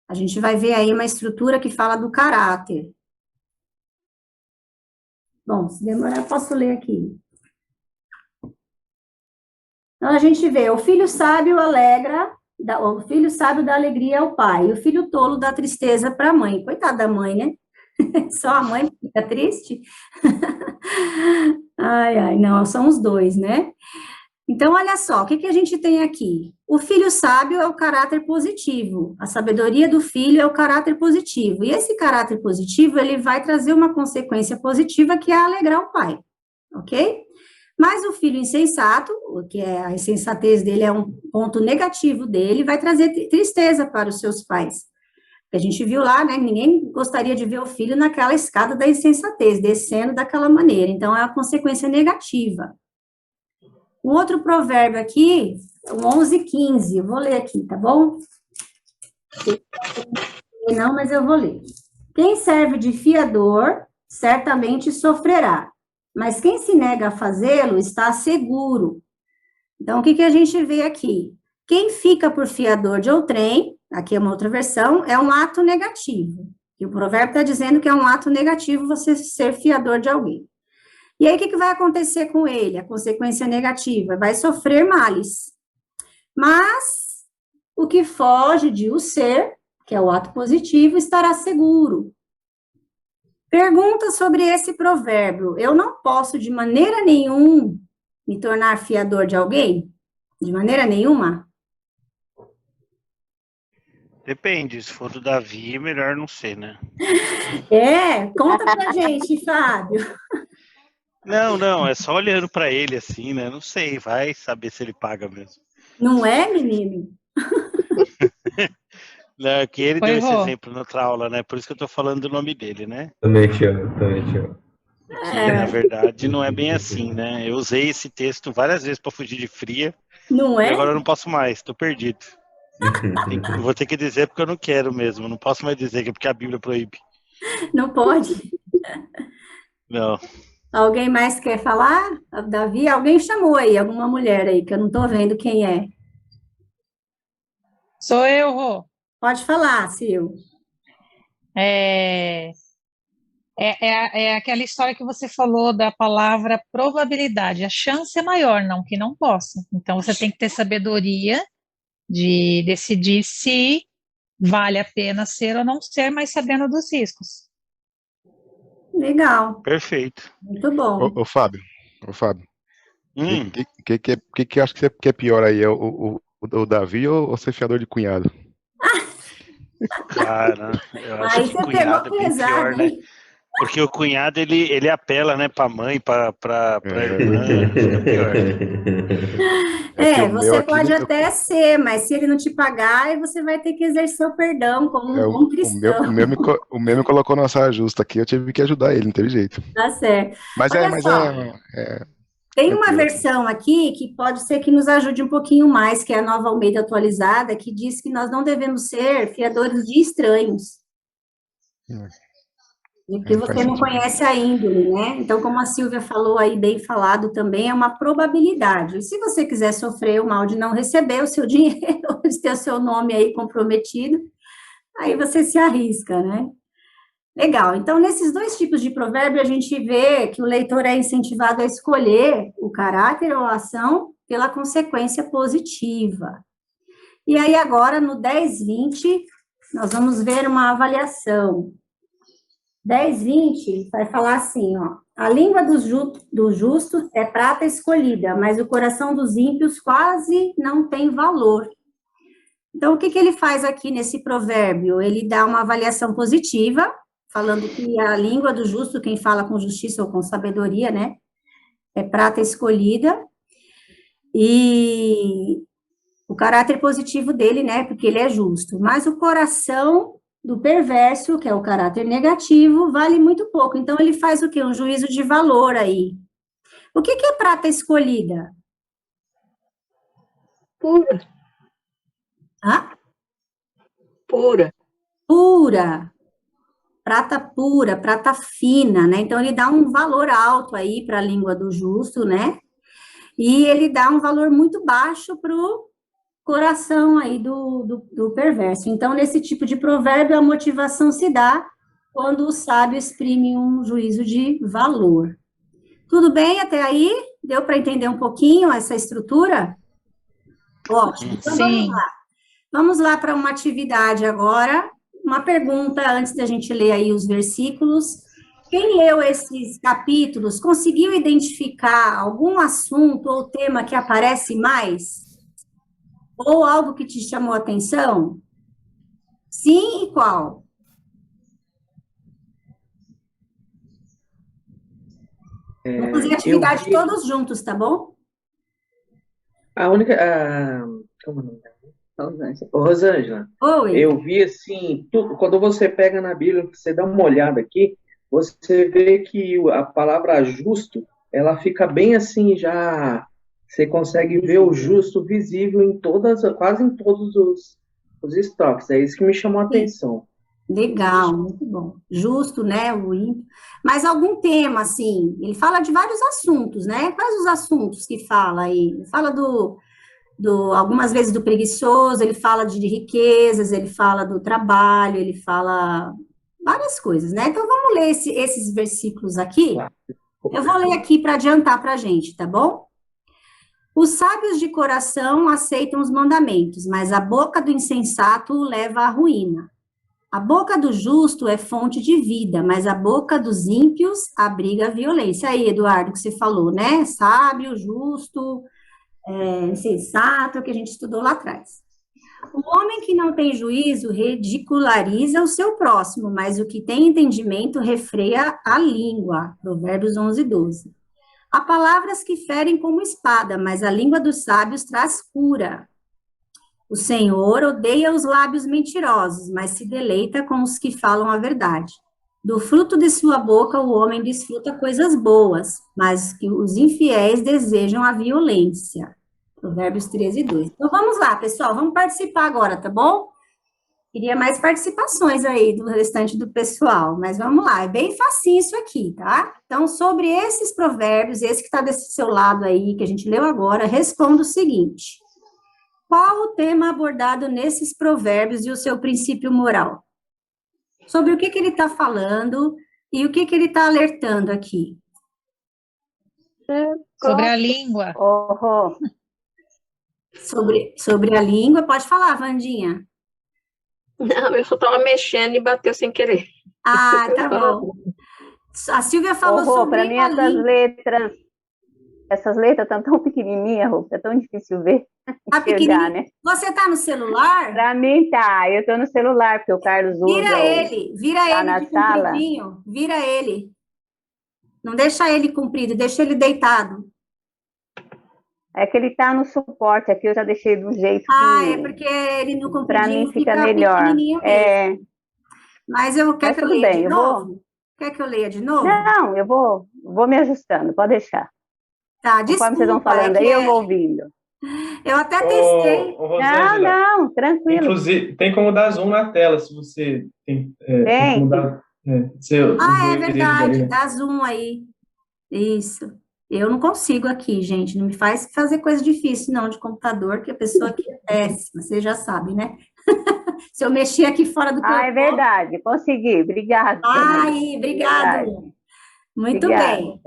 A gente vai ver aí uma estrutura que fala do caráter. Bom, se demorar, eu posso ler aqui. Então, a gente vê, o filho sábio o filho sábio dá alegria ao pai, e o filho tolo dá tristeza para a mãe. Coitada da mãe, né? Só a mãe fica triste? Ai, ai, não, são os dois, né? Então, olha só, o que a gente tem aqui? O filho sábio é o caráter positivo, a sabedoria do filho é o caráter positivo, e esse caráter positivo, ele vai trazer uma consequência positiva, que é alegrar o pai, ok? Mas o filho insensato, que é a insensatez dele é um ponto negativo dele, vai trazer tristeza para os seus pais. A gente viu lá, né, ninguém gostaria de ver o filho naquela escada da insensatez, descendo daquela maneira, então é a consequência negativa. O outro provérbio aqui, o 11:15, eu vou ler aqui, tá bom? Não, mas eu vou ler. Quem serve de fiador, certamente sofrerá, mas quem se nega a fazê-lo está seguro. Então, o que a gente vê aqui? Quem fica por fiador de outrem, aqui é uma outra versão, é um ato negativo. E o provérbio está dizendo que é um ato negativo você ser fiador de alguém. E aí, o que vai acontecer com ele? A consequência negativa, vai sofrer males. Mas, o que foge de o ser, que é o ato positivo, estará seguro. Pergunta sobre esse provérbio. Eu não posso, de maneira nenhuma, me tornar fiador de alguém? De maneira nenhuma? Depende, se for do Davi, melhor não ser, né? Conta pra gente, Fábio. Não, é só olhando pra ele assim, né? Não sei, vai saber se ele paga mesmo. Não é, menino? Não, que ele deu esse exemplo na outra aula, né? Por isso que eu tô falando do nome dele, né? Também te amo, também te amo. Que, na verdade, não é bem assim, né? Eu usei esse texto várias vezes pra fugir de fria. Não é? E agora eu não posso mais, tô perdido. Vou ter que dizer porque eu não quero mesmo. Não posso mais dizer que é porque a Bíblia proíbe. Não pode? Não. Alguém mais quer falar? Davi, alguém chamou aí, alguma mulher aí, que eu não estou vendo quem é. Sou eu, Rô. Pode falar, Sil. É aquela história que você falou da palavra probabilidade. A chance é maior, não que não possa. Então, você tem que ter sabedoria de decidir se vale a pena ser ou não ser, mas sabendo dos riscos. Legal. Perfeito. Muito bom. Ô Fábio. Que acho que é pior aí? É o Davi ou ser fiador de cunhado? Cara, eu acho que o cunhado é bem pior, né? Porque o cunhado, ele apela, né, pra mãe, pra irmã, fica pior. Você pode até ser, mas se ele não te pagar, aí você vai ter que exercer o perdão como um bom cristão. O meu me colocou numa saia justa aqui, eu tive que ajudar ele, não teve jeito. Tá certo. Mas tem uma versão aqui que pode ser que nos ajude um pouquinho mais, que é a Nova Almeida Atualizada, que diz que nós não devemos ser fiadores de estranhos. Porque você não conhece a índole, né? Então, como a Silvia falou aí, bem falado também, é uma probabilidade. E se você quiser sofrer o mal de não receber o seu dinheiro, de ter o seu nome aí comprometido, aí você se arrisca, né? Legal. Então, nesses dois tipos de provérbio, a gente vê que o leitor é incentivado a escolher o caráter ou a ação pela consequência positiva. E aí, agora, no 10:20, nós vamos ver uma avaliação. 10:20 vai falar assim, ó, a língua dos justos é prata escolhida, mas o coração dos ímpios quase não tem valor. Então, o que ele faz aqui nesse provérbio? Ele dá uma avaliação positiva, falando que a língua do justo, quem fala com justiça ou com sabedoria, né, é prata escolhida, e o caráter positivo dele, né, porque ele é justo, mas o coração do perverso, que é o caráter negativo, vale muito pouco. Então, ele faz o quê? Um juízo de valor aí. O que é prata escolhida? Pura. Hã? Pura. Pura. Prata pura, prata fina, né? Então, ele dá um valor alto aí para a língua do justo, né? E ele dá um valor muito baixo para o coração aí do perverso. Então, nesse tipo de provérbio, a motivação se dá quando o sábio exprime um juízo de valor. Tudo bem até aí? Deu para entender um pouquinho essa estrutura? Ótimo. Então, vamos lá. Vamos lá para uma atividade agora. Uma pergunta antes da gente ler aí os versículos. Quem leu esses capítulos conseguiu identificar algum assunto ou tema que aparece mais? Ou algo que te chamou a atenção? Sim, e qual? Vamos fazer atividade todos juntos, tá bom? A única. Como é o nome dela? Rosângela, Oi. eu vi assim, quando você pega na Bíblia, você dá uma olhada aqui, você vê que a palavra justo, ela fica bem assim, já você consegue ver o justo visível em quase em todos os estrofes. É isso que me chamou a atenção. Legal, muito bom. Justo, né, o ímpio. Mas algum tema, assim, ele fala de vários assuntos, né? Quais os assuntos que fala aí? Ele fala algumas vezes do preguiçoso, ele fala de riquezas, ele fala do trabalho, ele fala várias coisas, né? Então, vamos ler esses versículos aqui. Eu vou ler aqui para adiantar para a gente, tá bom? Os sábios de coração aceitam os mandamentos, mas a boca do insensato o leva à ruína. A boca do justo é fonte de vida, mas a boca dos ímpios abriga a violência. Aí, Eduardo, que você falou, né? Sábio, justo, insensato, que a gente estudou lá atrás. O homem que não tem juízo ridiculariza o seu próximo, mas o que tem entendimento refreia a língua. Provérbios 11:12. Há palavras que ferem como espada, mas a língua dos sábios traz cura. O Senhor odeia os lábios mentirosos, mas se deleita com os que falam a verdade. Do fruto de sua boca o homem desfruta coisas boas, mas que os infiéis desejam a violência. Provérbios 13:2. Então vamos lá, pessoal, vamos participar agora, tá bom? Queria mais participações aí do restante do pessoal, mas vamos lá, é bem facinho isso aqui, tá? Então, sobre esses provérbios, esse que está desse seu lado aí, que a gente leu agora, responda o seguinte: qual o tema abordado nesses provérbios e o seu princípio moral? Sobre o que ele está falando e o que ele está alertando aqui? Sobre a língua. Sobre a língua, pode falar, Vandinha. Não, eu só estava mexendo e bateu sem querer. Ah, tá bom. A Silvia falou sobre para mim essas letras estão tão pequenininhas, é tão difícil ver. Tá pequenininha, né? Você está no celular? Para mim tá, eu estou no celular, porque o Carlos usa. Vira ele na de sala. compridinho, vira ele. Não deixa ele comprido, deixa ele deitado. É que ele está no suporte aqui, eu já deixei do jeito é porque ele no compridinho para mim fica melhor. Mas quer que eu leia de novo? Quer que eu leia de novo? Não, eu vou me ajustando, pode deixar. Tá, desculpa. Conforme vocês vão falando aí, eu vou ouvindo. Eu até testei. Não, tranquilo. Inclusive, tem como dar zoom na tela, se você tem. Tem como dar, é verdade, dá zoom aí. Isso. Eu não consigo aqui, gente. Não me faz fazer coisa difícil, não, de computador, que a pessoa aqui é péssima, você já sabe, né? Se eu mexer aqui fora do é verdade, consegui, obrigada. Obrigado. Muito bem.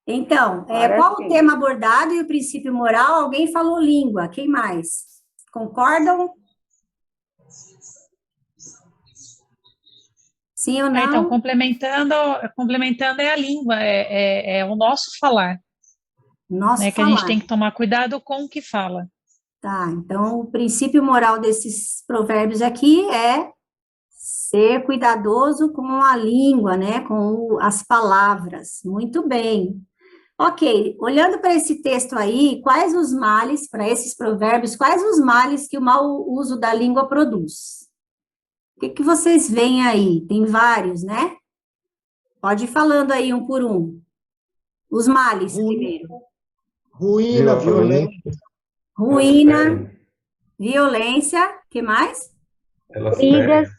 Então, qual o tema abordado e o princípio moral? Alguém falou língua, quem mais? Concordam? Sim ou não? Então, complementando é a língua, é o nosso falar. Nosso falar. Que a gente tem que tomar cuidado com o que fala. Tá, então o princípio moral desses provérbios aqui é ser cuidadoso com a língua, né, com as palavras. Muito bem. Ok, olhando para esse texto aí, quais os males, para esses provérbios, quais os males que o mau uso da língua produz? O que vocês veem aí? Tem vários, né? Pode ir falando aí um por um. Os males, primeiro. Ruína, violência. Ruína, violência, que mais? Elas brigas.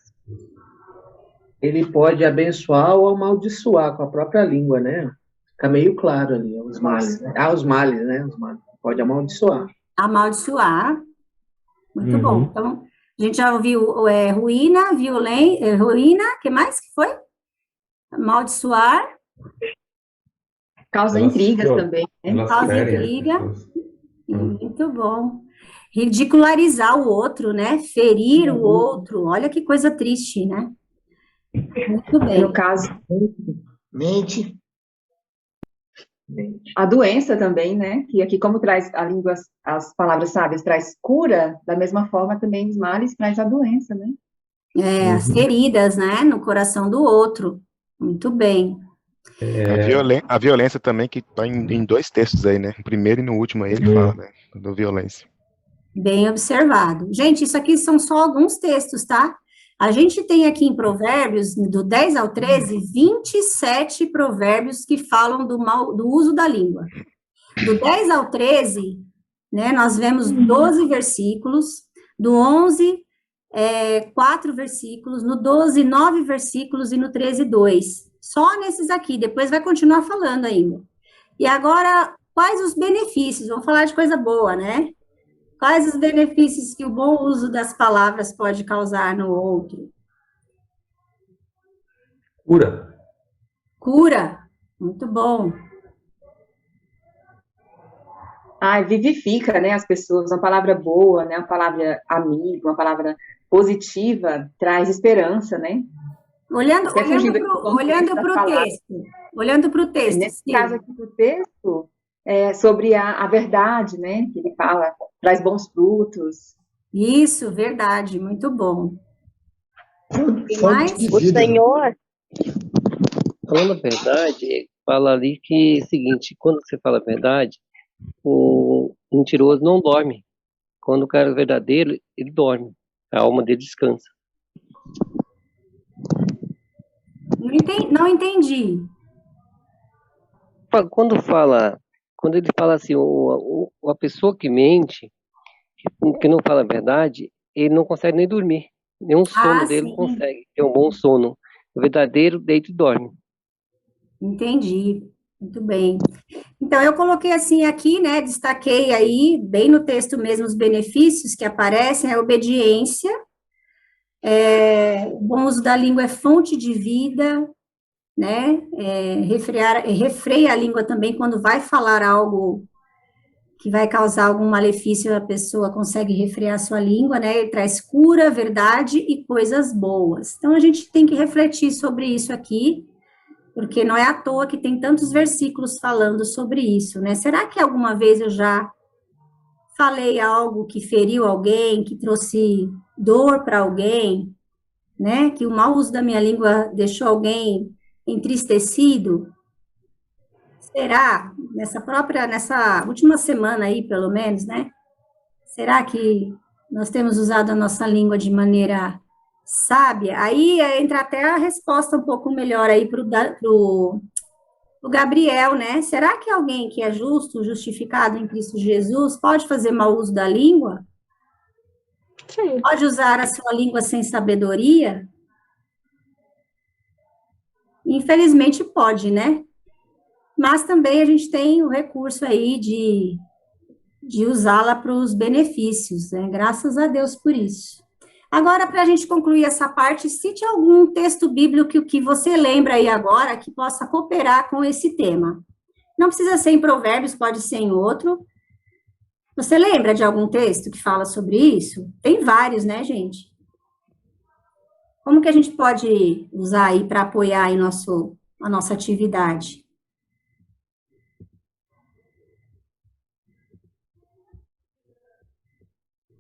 Ele pode abençoar ou amaldiçoar com a própria língua, né? Fica meio claro ali, os males. Né? Os males, né? Os males. Pode amaldiçoar. Amaldiçoar. Muito bom. Então, a gente já ouviu ruína, violência, ruína, o que mais que foi? Amaldiçoar. Causa intrigas também. Né? Causa intriga. Muito bom. Ridicularizar o outro, né? Ferir o outro. Olha que coisa triste, né? Muito bem. No caso, mente. A doença também, né? Que aqui, como traz a língua, as palavras sábias, traz cura, da mesma forma também os males traz a doença, né? As feridas, né? No coração do outro. Muito bem. A violência também, que está em 2 textos aí, né? No primeiro e no último aí ele fala, né? Da violência. Bem observado. Gente, isso aqui são só alguns textos, tá? A gente tem aqui em Provérbios, do 10 ao 13, 27 provérbios que falam do uso da língua. Do 10 ao 13, né, nós vemos 12 versículos, do 11, 4 versículos, no 12, 9 versículos e no 13, 2. Só nesses aqui, depois vai continuar falando ainda. E agora, quais os benefícios? Vamos falar de coisa boa, né? Quais os benefícios que o bom uso das palavras pode causar no outro? Cura. Cura. Muito bom. Vivifica, né, as pessoas. Uma palavra boa, né? Uma palavra amigo, uma palavra positiva, traz esperança, né? Olhando para o texto. Nesse caso aqui do texto, sobre a verdade, né? Que ele fala, traz bons frutos. Isso, verdade, muito bom. O Senhor, falando a verdade, fala ali que é o seguinte, quando você fala a verdade, o mentiroso não dorme. Quando o cara é verdadeiro, ele dorme. A alma dele descansa. Não entendi. Quando ele fala assim, a pessoa que mente, que não fala a verdade, ele não consegue nem dormir. Nenhum sono dele não consegue ter um bom sono. O verdadeiro deita e dorme. Entendi. Muito bem. Então, eu coloquei assim aqui, né, destaquei aí, bem no texto mesmo, os benefícios que aparecem, a obediência, o bom uso da língua é fonte de vida, né, refreia a língua também quando vai falar algo que vai causar algum malefício, a pessoa consegue refrear a sua língua, né, ele traz cura, verdade e coisas boas. Então, a gente tem que refletir sobre isso aqui, porque não é à toa que tem tantos versículos falando sobre isso, né? Será que alguma vez eu já falei algo que feriu alguém, que trouxe dor para alguém, né? Que o mau uso da minha língua deixou alguém entristecido? Será? Nessa última semana aí, pelo menos, né? Será que nós temos usado a nossa língua de maneira sábia? Aí entra até a resposta um pouco melhor aí pro Gabriel, né? Será que alguém que é justo, justificado em Cristo Jesus, pode fazer mau uso da língua? Sim. Pode usar a sua língua sem sabedoria? Infelizmente pode, né? Mas também a gente tem o recurso aí de usá-la para os benefícios, né? Graças a Deus por isso. Agora, para a gente concluir essa parte, cite algum texto bíblico que você lembra aí agora que possa cooperar com esse tema. Não precisa ser em Provérbios, pode ser em outro. Você lembra de algum texto que fala sobre isso? Tem vários, né, gente? Como que a gente pode usar aí para apoiar aí a nossa atividade?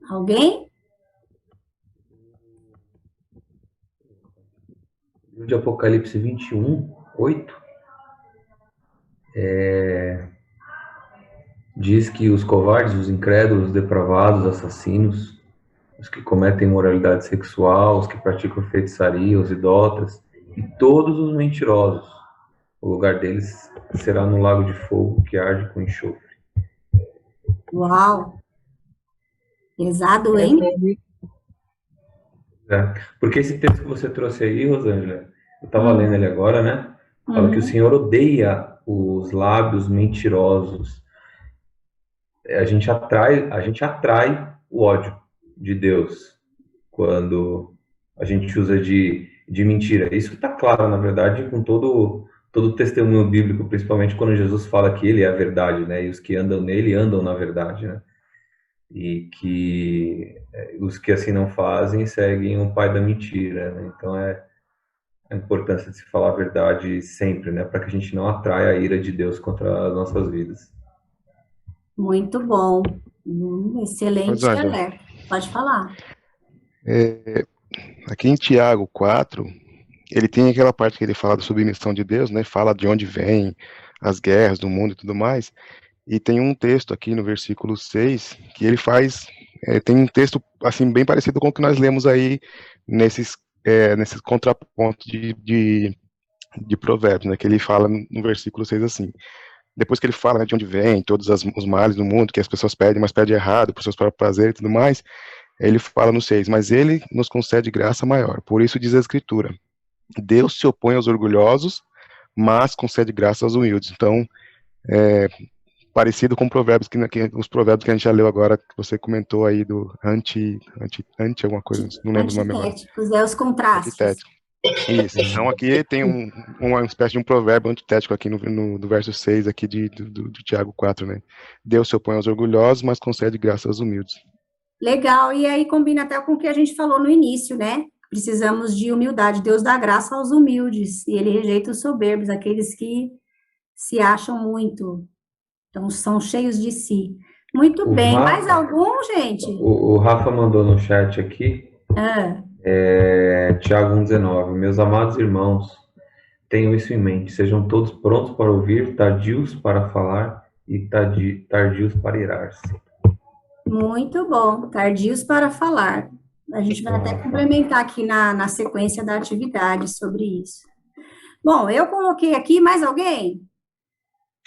Alguém? De Apocalipse 21, 8, diz que os covardes, os incrédulos, os depravados, os assassinos, os que cometem imoralidade sexual, os que praticam feitiçaria, os idólatras e todos os mentirosos, o lugar deles será no lago de fogo que arde com enxofre. Uau! Pesado, hein? Porque esse texto que você trouxe aí, Rosângela, eu estava lendo ele agora, né? Fala que o Senhor odeia os lábios mentirosos. A gente atrai o ódio de Deus quando a gente usa de mentira. Isso está claro, na verdade, com todo o testemunho bíblico, principalmente quando Jesus fala que ele é a verdade, né? E os que andam nele andam na verdade, né? E que os que assim não fazem seguem o pai da mentira, né? Então é a importância de se falar a verdade sempre, né? Para que a gente não atraia a ira de Deus contra as nossas vidas. Muito bom. Excelente Rosângela, alerta. Pode falar. aqui em Tiago 4, ele tem aquela parte que ele fala da submissão de Deus, né? Fala de onde vem as guerras do mundo e tudo mais. E tem um texto aqui no versículo 6 que ele faz, tem um texto assim bem parecido com o que nós lemos aí nesses contrapontos de Provérbios, né? Que ele fala no versículo 6 assim: depois que ele fala, né, de onde vem todos os males do mundo, que as pessoas pedem, mas pedem errado, por seus próprios prazeres e tudo mais, ele fala no 6, mas ele nos concede graça maior. Por isso diz a Escritura: Deus se opõe aos orgulhosos, mas concede graça aos humildes. Então, parecido com provérbios os provérbios que a gente já leu agora, que você comentou aí do anti alguma coisa, não lembro o nome agora. Antitéticos, os contrastes. Antitético. Isso. Então aqui tem uma espécie de um provérbio antitético aqui no verso 6 aqui de Tiago 4, né? Deus se opõe aos orgulhosos, mas concede graça aos humildes. Legal, e aí combina até com o que a gente falou no início, né? Precisamos de humildade. Deus dá graça aos humildes, e ele rejeita os soberbos, aqueles que se acham muito. Então, são cheios de si. Muito bem. Mais algum, gente? O Rafa mandou no chat aqui. Tiago 1,19. Meus amados irmãos, tenham isso em mente. Sejam todos prontos para ouvir, tardios para falar e tardios para irar-se. Muito bom. Tardios para falar. A gente vai até complementar aqui na sequência da atividade sobre isso. Bom, eu coloquei aqui. Mais alguém?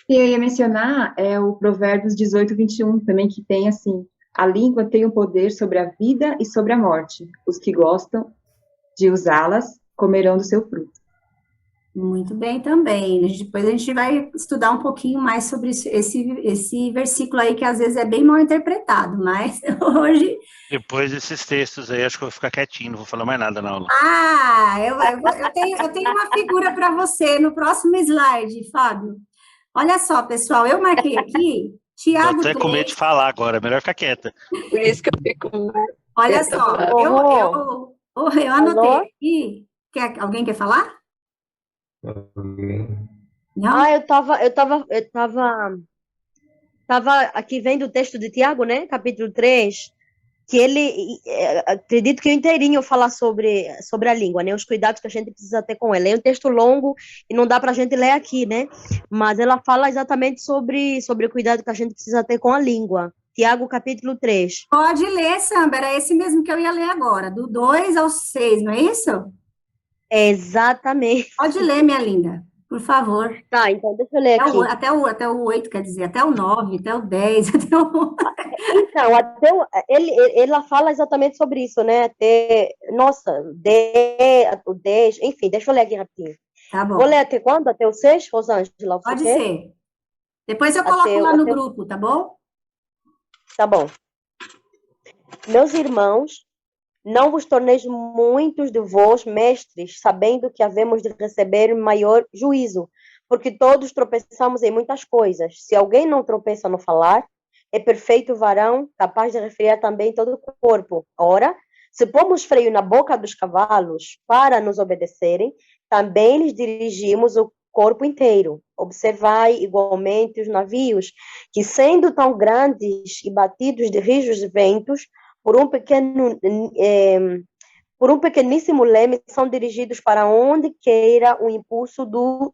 E eu ia mencionar o Provérbios 18, 21, também, que tem assim: a língua tem o poder sobre a vida e sobre a morte. Os que gostam de usá-las comerão do seu fruto. Muito bem também. Depois a gente vai estudar um pouquinho mais sobre esse versículo aí, que às vezes é bem mal interpretado, mas hoje... Depois desses textos aí, acho que eu vou ficar quietinho, não vou falar mais nada na aula. Eu tenho uma figura para você no próximo slide, Fábio. Olha só, pessoal, eu marquei aqui, Tiago 3... Tô até com medo de falar agora, melhor ficar quieta. Por isso que eu fico... Olha só, eu anotei aqui. Alguém quer falar? Não? Eu tava aqui vendo o texto de Tiago, né, capítulo 3, que ele, acredito que inteirinho fala sobre a língua, né, os cuidados que a gente precisa ter com ela. É um texto longo e não dá para a gente ler aqui, né, mas ela fala exatamente sobre o cuidado que a gente precisa ter com a língua. Tiago, capítulo 3. Pode ler, Samba, era esse mesmo que eu ia ler agora, do 2 ao 6, não é isso? Exatamente. Pode ler, minha linda, por favor. Tá, então deixa eu ler aqui. Até o 8, quer dizer, até o 9, até o 10, até o... Então, ela fala exatamente sobre isso, né? O 10, enfim, deixa eu ler aqui rapidinho. Tá bom. Vou ler até quando? Até o 6, Rosângela? Pode ser. Depois eu coloco lá no grupo, tá bom? Tá bom. Meus irmãos, não vos torneis muitos de vós mestres, sabendo que havemos de receber maior juízo, porque todos tropeçamos em muitas coisas. Se alguém não tropeça no falar, é perfeito varão, capaz de refrear também todo o corpo. Ora, se pomos freio na boca dos cavalos para nos obedecerem, também lhes dirigimos o corpo inteiro. Observai igualmente os navios, que sendo tão grandes e batidos de rijos ventos, por um pequeníssimo leme, são dirigidos para onde queira o impulso do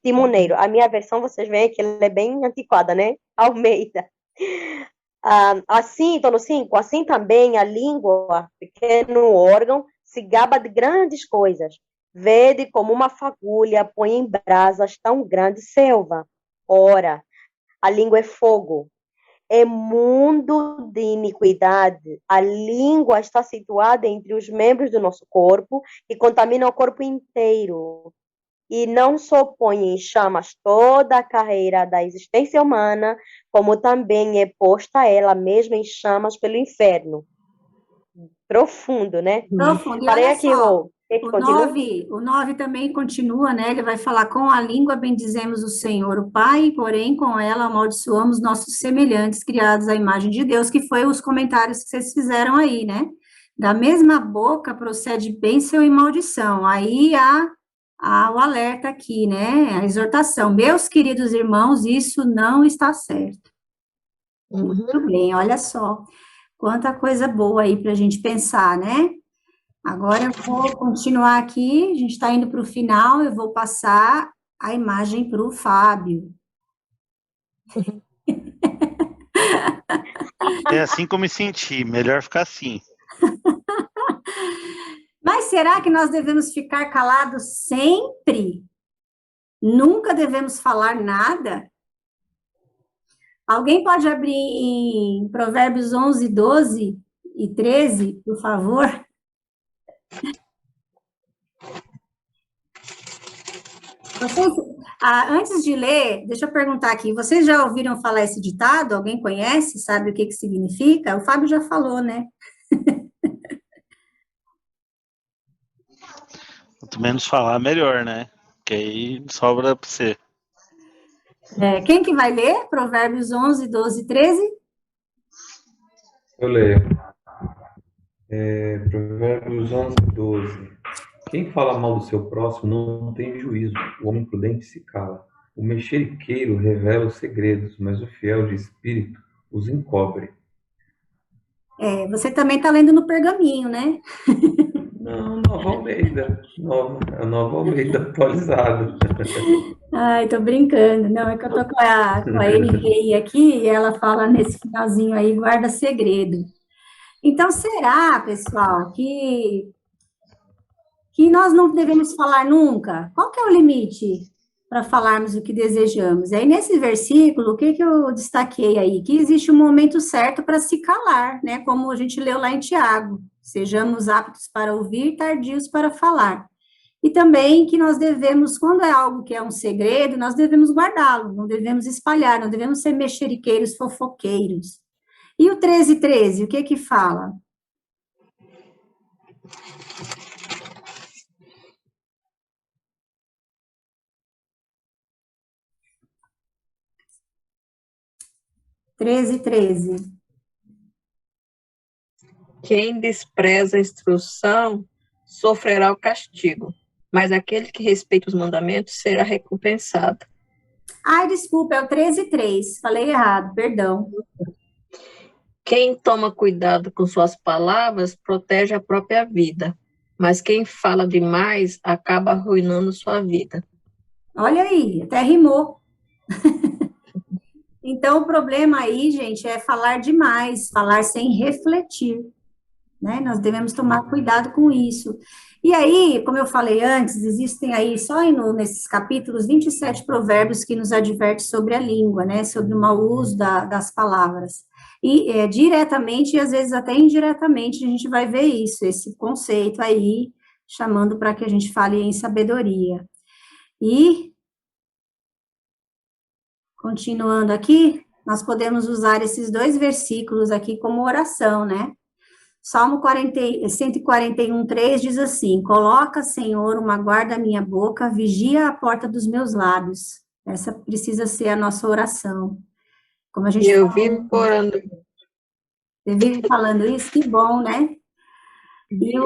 timoneiro. A minha versão, vocês veem que ela é bem antiquada, né? Almeida. Assim, então, no 5, assim também a língua, pequeno órgão, se gaba de grandes coisas. Vede como uma fagulha põe em brasas tão grande selva. Ora, a língua é fogo, é mundo de iniquidade. A língua está situada entre os membros do nosso corpo e contamina o corpo inteiro. E não só põe em chamas toda a carreira da existência humana, como também é posta ela mesma em chamas pelo inferno. Profundo, né? Profundo. E Parei olha aqui, só, Rô. o 9 também continua, né? Ele vai falar, com a língua bendizemos o Senhor, o Pai, porém com ela amaldiçoamos nossos semelhantes, criados à imagem de Deus, que foi os comentários que vocês fizeram aí, né? Da mesma boca procede bênção e maldição. Aí há o alerta aqui, né? A exortação. Meus queridos irmãos, isso não está certo. Muito bem, olha só. Quanta coisa boa aí para a gente pensar, né? Agora eu vou continuar aqui, a gente está indo para o final, eu vou passar a imagem para o Fábio. É assim que eu me senti, melhor ficar assim. Mas será que nós devemos ficar calados sempre? Nunca devemos falar nada? Alguém pode abrir em Provérbios 11, 12 e 13, por favor? Antes de ler, deixa eu perguntar aqui, vocês já ouviram falar esse ditado? Alguém conhece? Sabe o que significa? O Fábio já falou, né? Quanto menos falar, melhor, né? Que aí sobra para você. Quem que vai ler? Provérbios 11, 12 e 13? Eu leio. Provérbios 11, 12. Quem fala mal do seu próximo não tem juízo. O homem prudente se cala. O mexeriqueiro revela os segredos, mas o fiel de espírito os encobre. Você também está lendo no pergaminho, né? Não, Nova Almeida. A Nova Almeida atualizada. Ai, tô brincando. Não, é que eu tô com a NVI aqui e ela fala nesse finalzinho aí, guarda segredo. Então, será, pessoal, que nós não devemos falar nunca? Qual que é o limite para falarmos o que desejamos? E aí, nesse versículo, o que eu destaquei aí? Que existe um momento certo para se calar, né? Como a gente leu lá em Tiago. Sejamos aptos para ouvir, tardios para falar. E também que nós devemos, quando é algo que é um segredo, nós devemos guardá-lo, não devemos espalhar, não devemos ser mexeriqueiros, fofoqueiros. E o 13:13, o que fala? (13:13). Quem despreza a instrução sofrerá o castigo, mas aquele que respeita os mandamentos será recompensado. Ai, desculpa, é o 13:3, falei errado, perdão. Quem toma cuidado com suas palavras protege a própria vida, mas quem fala demais acaba arruinando sua vida. Olha aí, até rimou. Então, o problema aí, gente, é falar demais, falar sem refletir, né? Nós devemos tomar cuidado com isso. E aí, como eu falei antes, existem aí, só nesses capítulos, 27 provérbios que nos advertem sobre a língua, né? Sobre o mau uso das palavras. E diretamente e às vezes até indiretamente a gente vai ver isso, esse conceito aí, chamando para que a gente fale em sabedoria. E continuando aqui, nós podemos usar esses dois versículos aqui como oração, né? Salmo 141:3 diz assim: coloca, Senhor, uma guarda à minha boca, vigia a porta dos meus lábios. Essa precisa ser a nossa oração. Como a gente eu vivo orando. Você vive falando isso? Que bom, né? E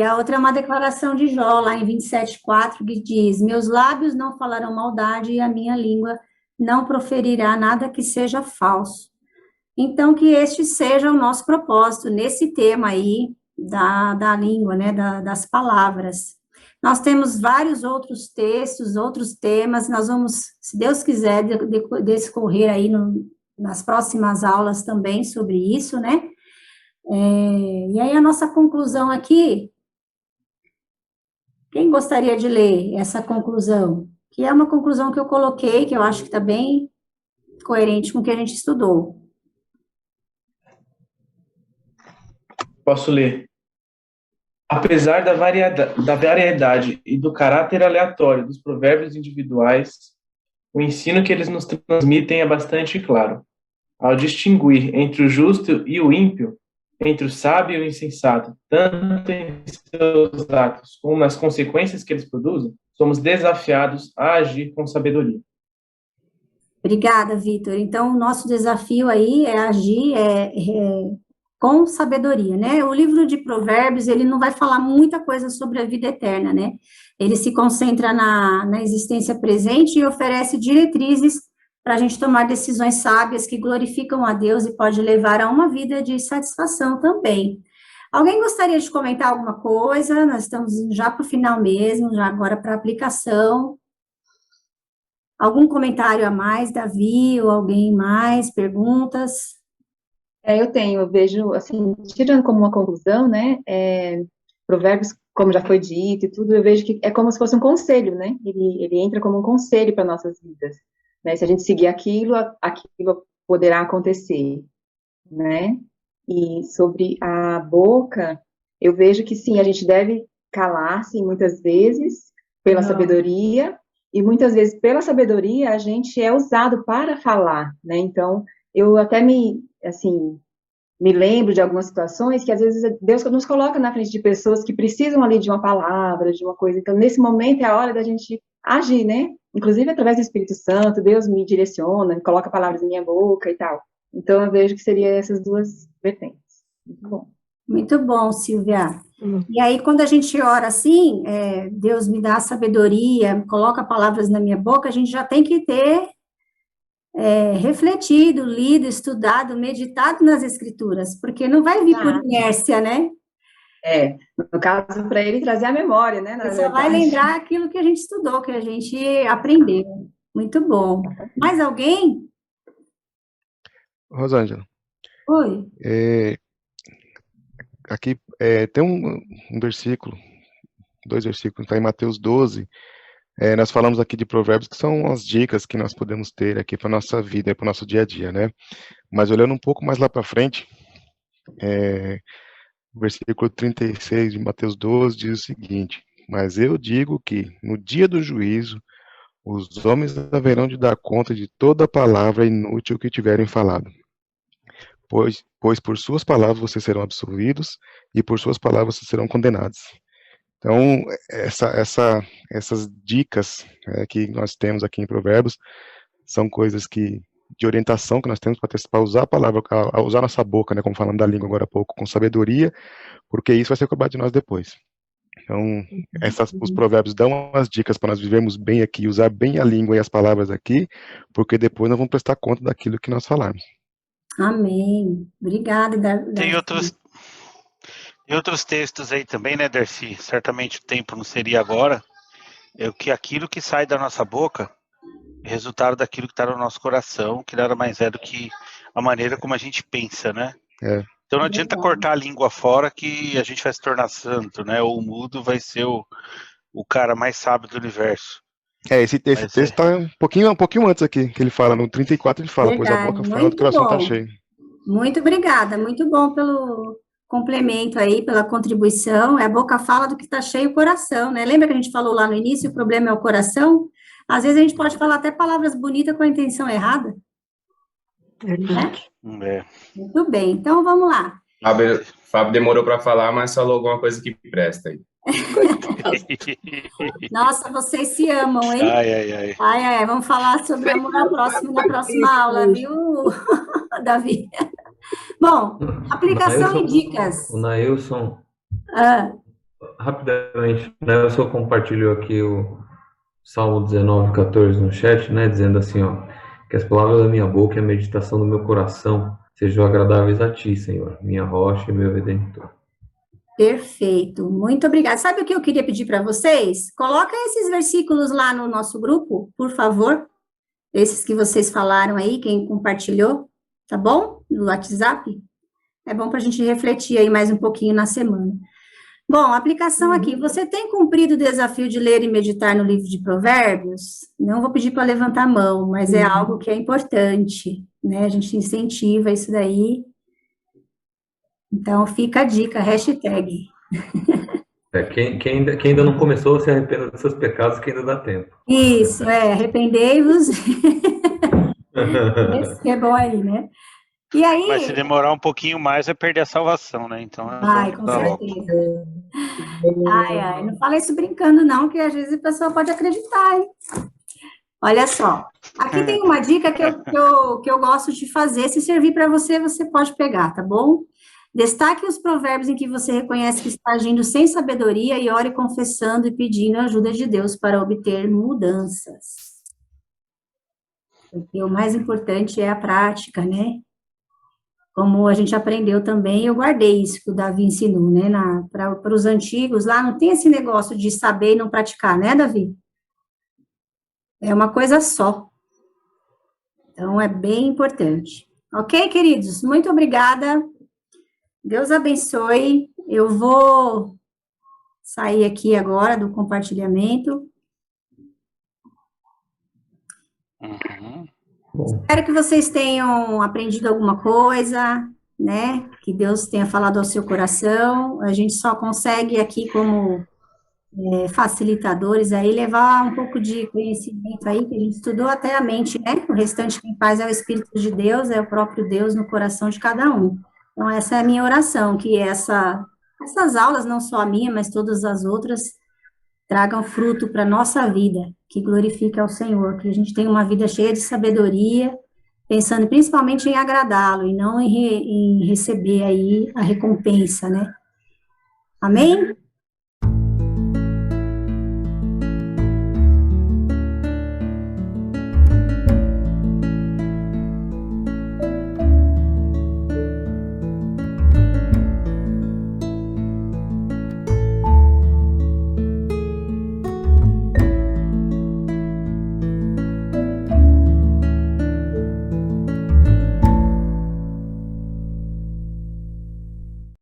a outra é uma declaração de Jó, lá em 27:4, que diz: meus lábios não falarão maldade e a minha língua não proferirá nada que seja falso. Então, que este seja o nosso propósito nesse tema aí da língua, né, das palavras. Nós temos vários outros textos, outros temas, nós vamos, se Deus quiser, discorrer aí nas próximas aulas também sobre isso, né? E aí a nossa conclusão aqui, quem gostaria de ler essa conclusão? Que é uma conclusão que eu coloquei, que eu acho que está bem coerente com o que a gente estudou. Posso ler? Apesar da variedade e do caráter aleatório dos provérbios individuais, o ensino que eles nos transmitem é bastante claro. Ao distinguir entre o justo e o ímpio, entre o sábio e o insensato, tanto em seus atos como nas consequências que eles produzem, somos desafiados a agir com sabedoria. Obrigada, Vitor. Então, o nosso desafio aí é agir com sabedoria, né? O livro de Provérbios, ele não vai falar muita coisa sobre a vida eterna, né? Ele se concentra na existência presente e oferece diretrizes para a gente tomar decisões sábias que glorificam a Deus e pode levar a uma vida de satisfação também. Alguém gostaria de comentar alguma coisa? Nós estamos já para o final mesmo, já agora para a aplicação. Algum comentário a mais, Davi, ou alguém mais? Perguntas? Eu vejo, assim, tirando como uma conclusão, né, Provérbios, como já foi dito e tudo, eu vejo que é como se fosse um conselho, né, ele entra como um conselho para nossas vidas, né, se a gente seguir aquilo poderá acontecer, né, e sobre a boca, eu vejo que sim, a gente deve calar-se muitas vezes pela sabedoria, e muitas vezes pela sabedoria a gente é usado para falar, né, então eu até me lembro de algumas situações que às vezes Deus nos coloca na frente de pessoas que precisam ali de uma palavra, de uma coisa, então nesse momento é a hora da gente agir, né, inclusive através do Espírito Santo, Deus me direciona, coloca palavras em minha boca e tal, então eu vejo que seria essas duas vertentes. Muito bom. Muito bom, Silvia. E aí, quando a gente ora assim, Deus me dá sabedoria, coloca palavras na minha boca, a gente já tem que ter refletido, lido, estudado, meditado nas Escrituras, porque não vai vir por inércia, né? No caso, para ele trazer a memória, né? Você só vai lembrar aquilo que a gente estudou, que a gente aprendeu. Muito bom. Mais alguém? Rosângela. Oi. Aqui tem um versículo, 2 versículos, está em Mateus 12. Nós falamos aqui de provérbios que são as dicas que nós podemos ter aqui para a nossa vida, para o nosso dia a dia, né? Mas olhando um pouco mais lá para frente, o versículo 36 de Mateus 12 diz o seguinte: mas eu digo que no dia do juízo, os homens haverão de dar conta de toda palavra inútil que tiverem falado. Pois por suas palavras vocês serão absolvidos e por suas palavras vocês serão condenados. Então, essas dicas que nós temos aqui em Provérbios são coisas de orientação que nós temos para usar a palavra, a usar nossa boca, né, como falando da língua agora há pouco, com sabedoria, porque isso vai ser cobrado de nós depois. Então, os provérbios dão as dicas para nós vivermos bem aqui, usar bem a língua e as palavras aqui, porque depois nós vamos prestar conta daquilo que nós falarmos. Amém. Obrigada, Darcy. Tem outros textos aí também, né, Darcy? Certamente o tempo não seria agora. É que aquilo que sai da nossa boca é resultado daquilo que está no nosso coração, que nada mais é do que a maneira como a gente pensa, né? Então não adianta cortar a língua fora que a gente vai se tornar santo, né? Ou o mudo vai ser o cara mais sábio do universo. Esse texto está um pouquinho antes aqui, que ele fala, no 34 ele fala, pois a boca fala do coração está cheio. Muito obrigada, muito bom pelo complemento aí, pela contribuição. A boca fala do que está cheio o coração, né? Lembra que a gente falou lá no início, o problema é o coração? Às vezes a gente pode falar até palavras bonitas com a intenção errada. Muito bem, então vamos lá. Fábio demorou para falar, mas falou alguma coisa que presta aí. Nossa, vocês se amam, hein? Ai, vamos falar sobre amor ao próximo na próxima aula, viu, Davi? Bom, aplicação e dicas. O Nailson, rapidamente, o Nailson compartilhou aqui o Salmo 19:14 no chat, né, dizendo assim, ó, que as palavras da minha boca e a meditação do meu coração sejam agradáveis a ti, Senhor, minha rocha e meu redentor. Perfeito, muito obrigada. Sabe o que eu queria pedir para vocês? Coloca esses versículos lá no nosso grupo, por favor. Esses que vocês falaram aí, quem compartilhou, tá bom? No WhatsApp. É bom para a gente refletir aí mais um pouquinho na semana. Bom, aplicação aqui. Você tem cumprido o desafio de ler e meditar no livro de Provérbios? Não vou pedir para levantar a mão, mas é algo que é importante, né? A gente incentiva isso daí. Então, fica a dica, hashtag. Quem ainda não começou, se arrependa dos seus pecados, que ainda dá tempo. Isso, arrependei-vos. Esse que é bom aí, né? E aí... Mas se demorar um pouquinho mais, vai perder a salvação, né? Então, com certeza. Não fala isso brincando, não, que às vezes a pessoa pode acreditar, hein? Olha só, aqui tem uma dica que eu gosto de fazer. Se servir para você, você pode pegar, tá bom? Destaque os provérbios em que você reconhece que está agindo sem sabedoria e ore confessando e pedindo a ajuda de Deus para obter mudanças. Porque o mais importante é a prática, né? Como a gente aprendeu também, eu guardei isso que o Davi ensinou, né? Para os antigos, lá não tem esse negócio de saber e não praticar, né, Davi? É uma coisa só. Então, é bem importante. Ok, queridos? Muito obrigada. Deus abençoe. Eu vou sair aqui agora do compartilhamento. Espero que vocês tenham aprendido alguma coisa, né? Que Deus tenha falado ao seu coração. A gente só consegue aqui como facilitadores aí levar um pouco de conhecimento aí, que a gente estudou até a mente, né? O restante quem faz é o Espírito de Deus, é o próprio Deus no coração de cada um. Então, essa é a minha oração, que essas aulas, não só a minha, mas todas as outras, tragam fruto para a nossa vida, que glorifique ao Senhor, que a gente tenha uma vida cheia de sabedoria, pensando principalmente em agradá-lo e não em receber aí a recompensa, né? Amém?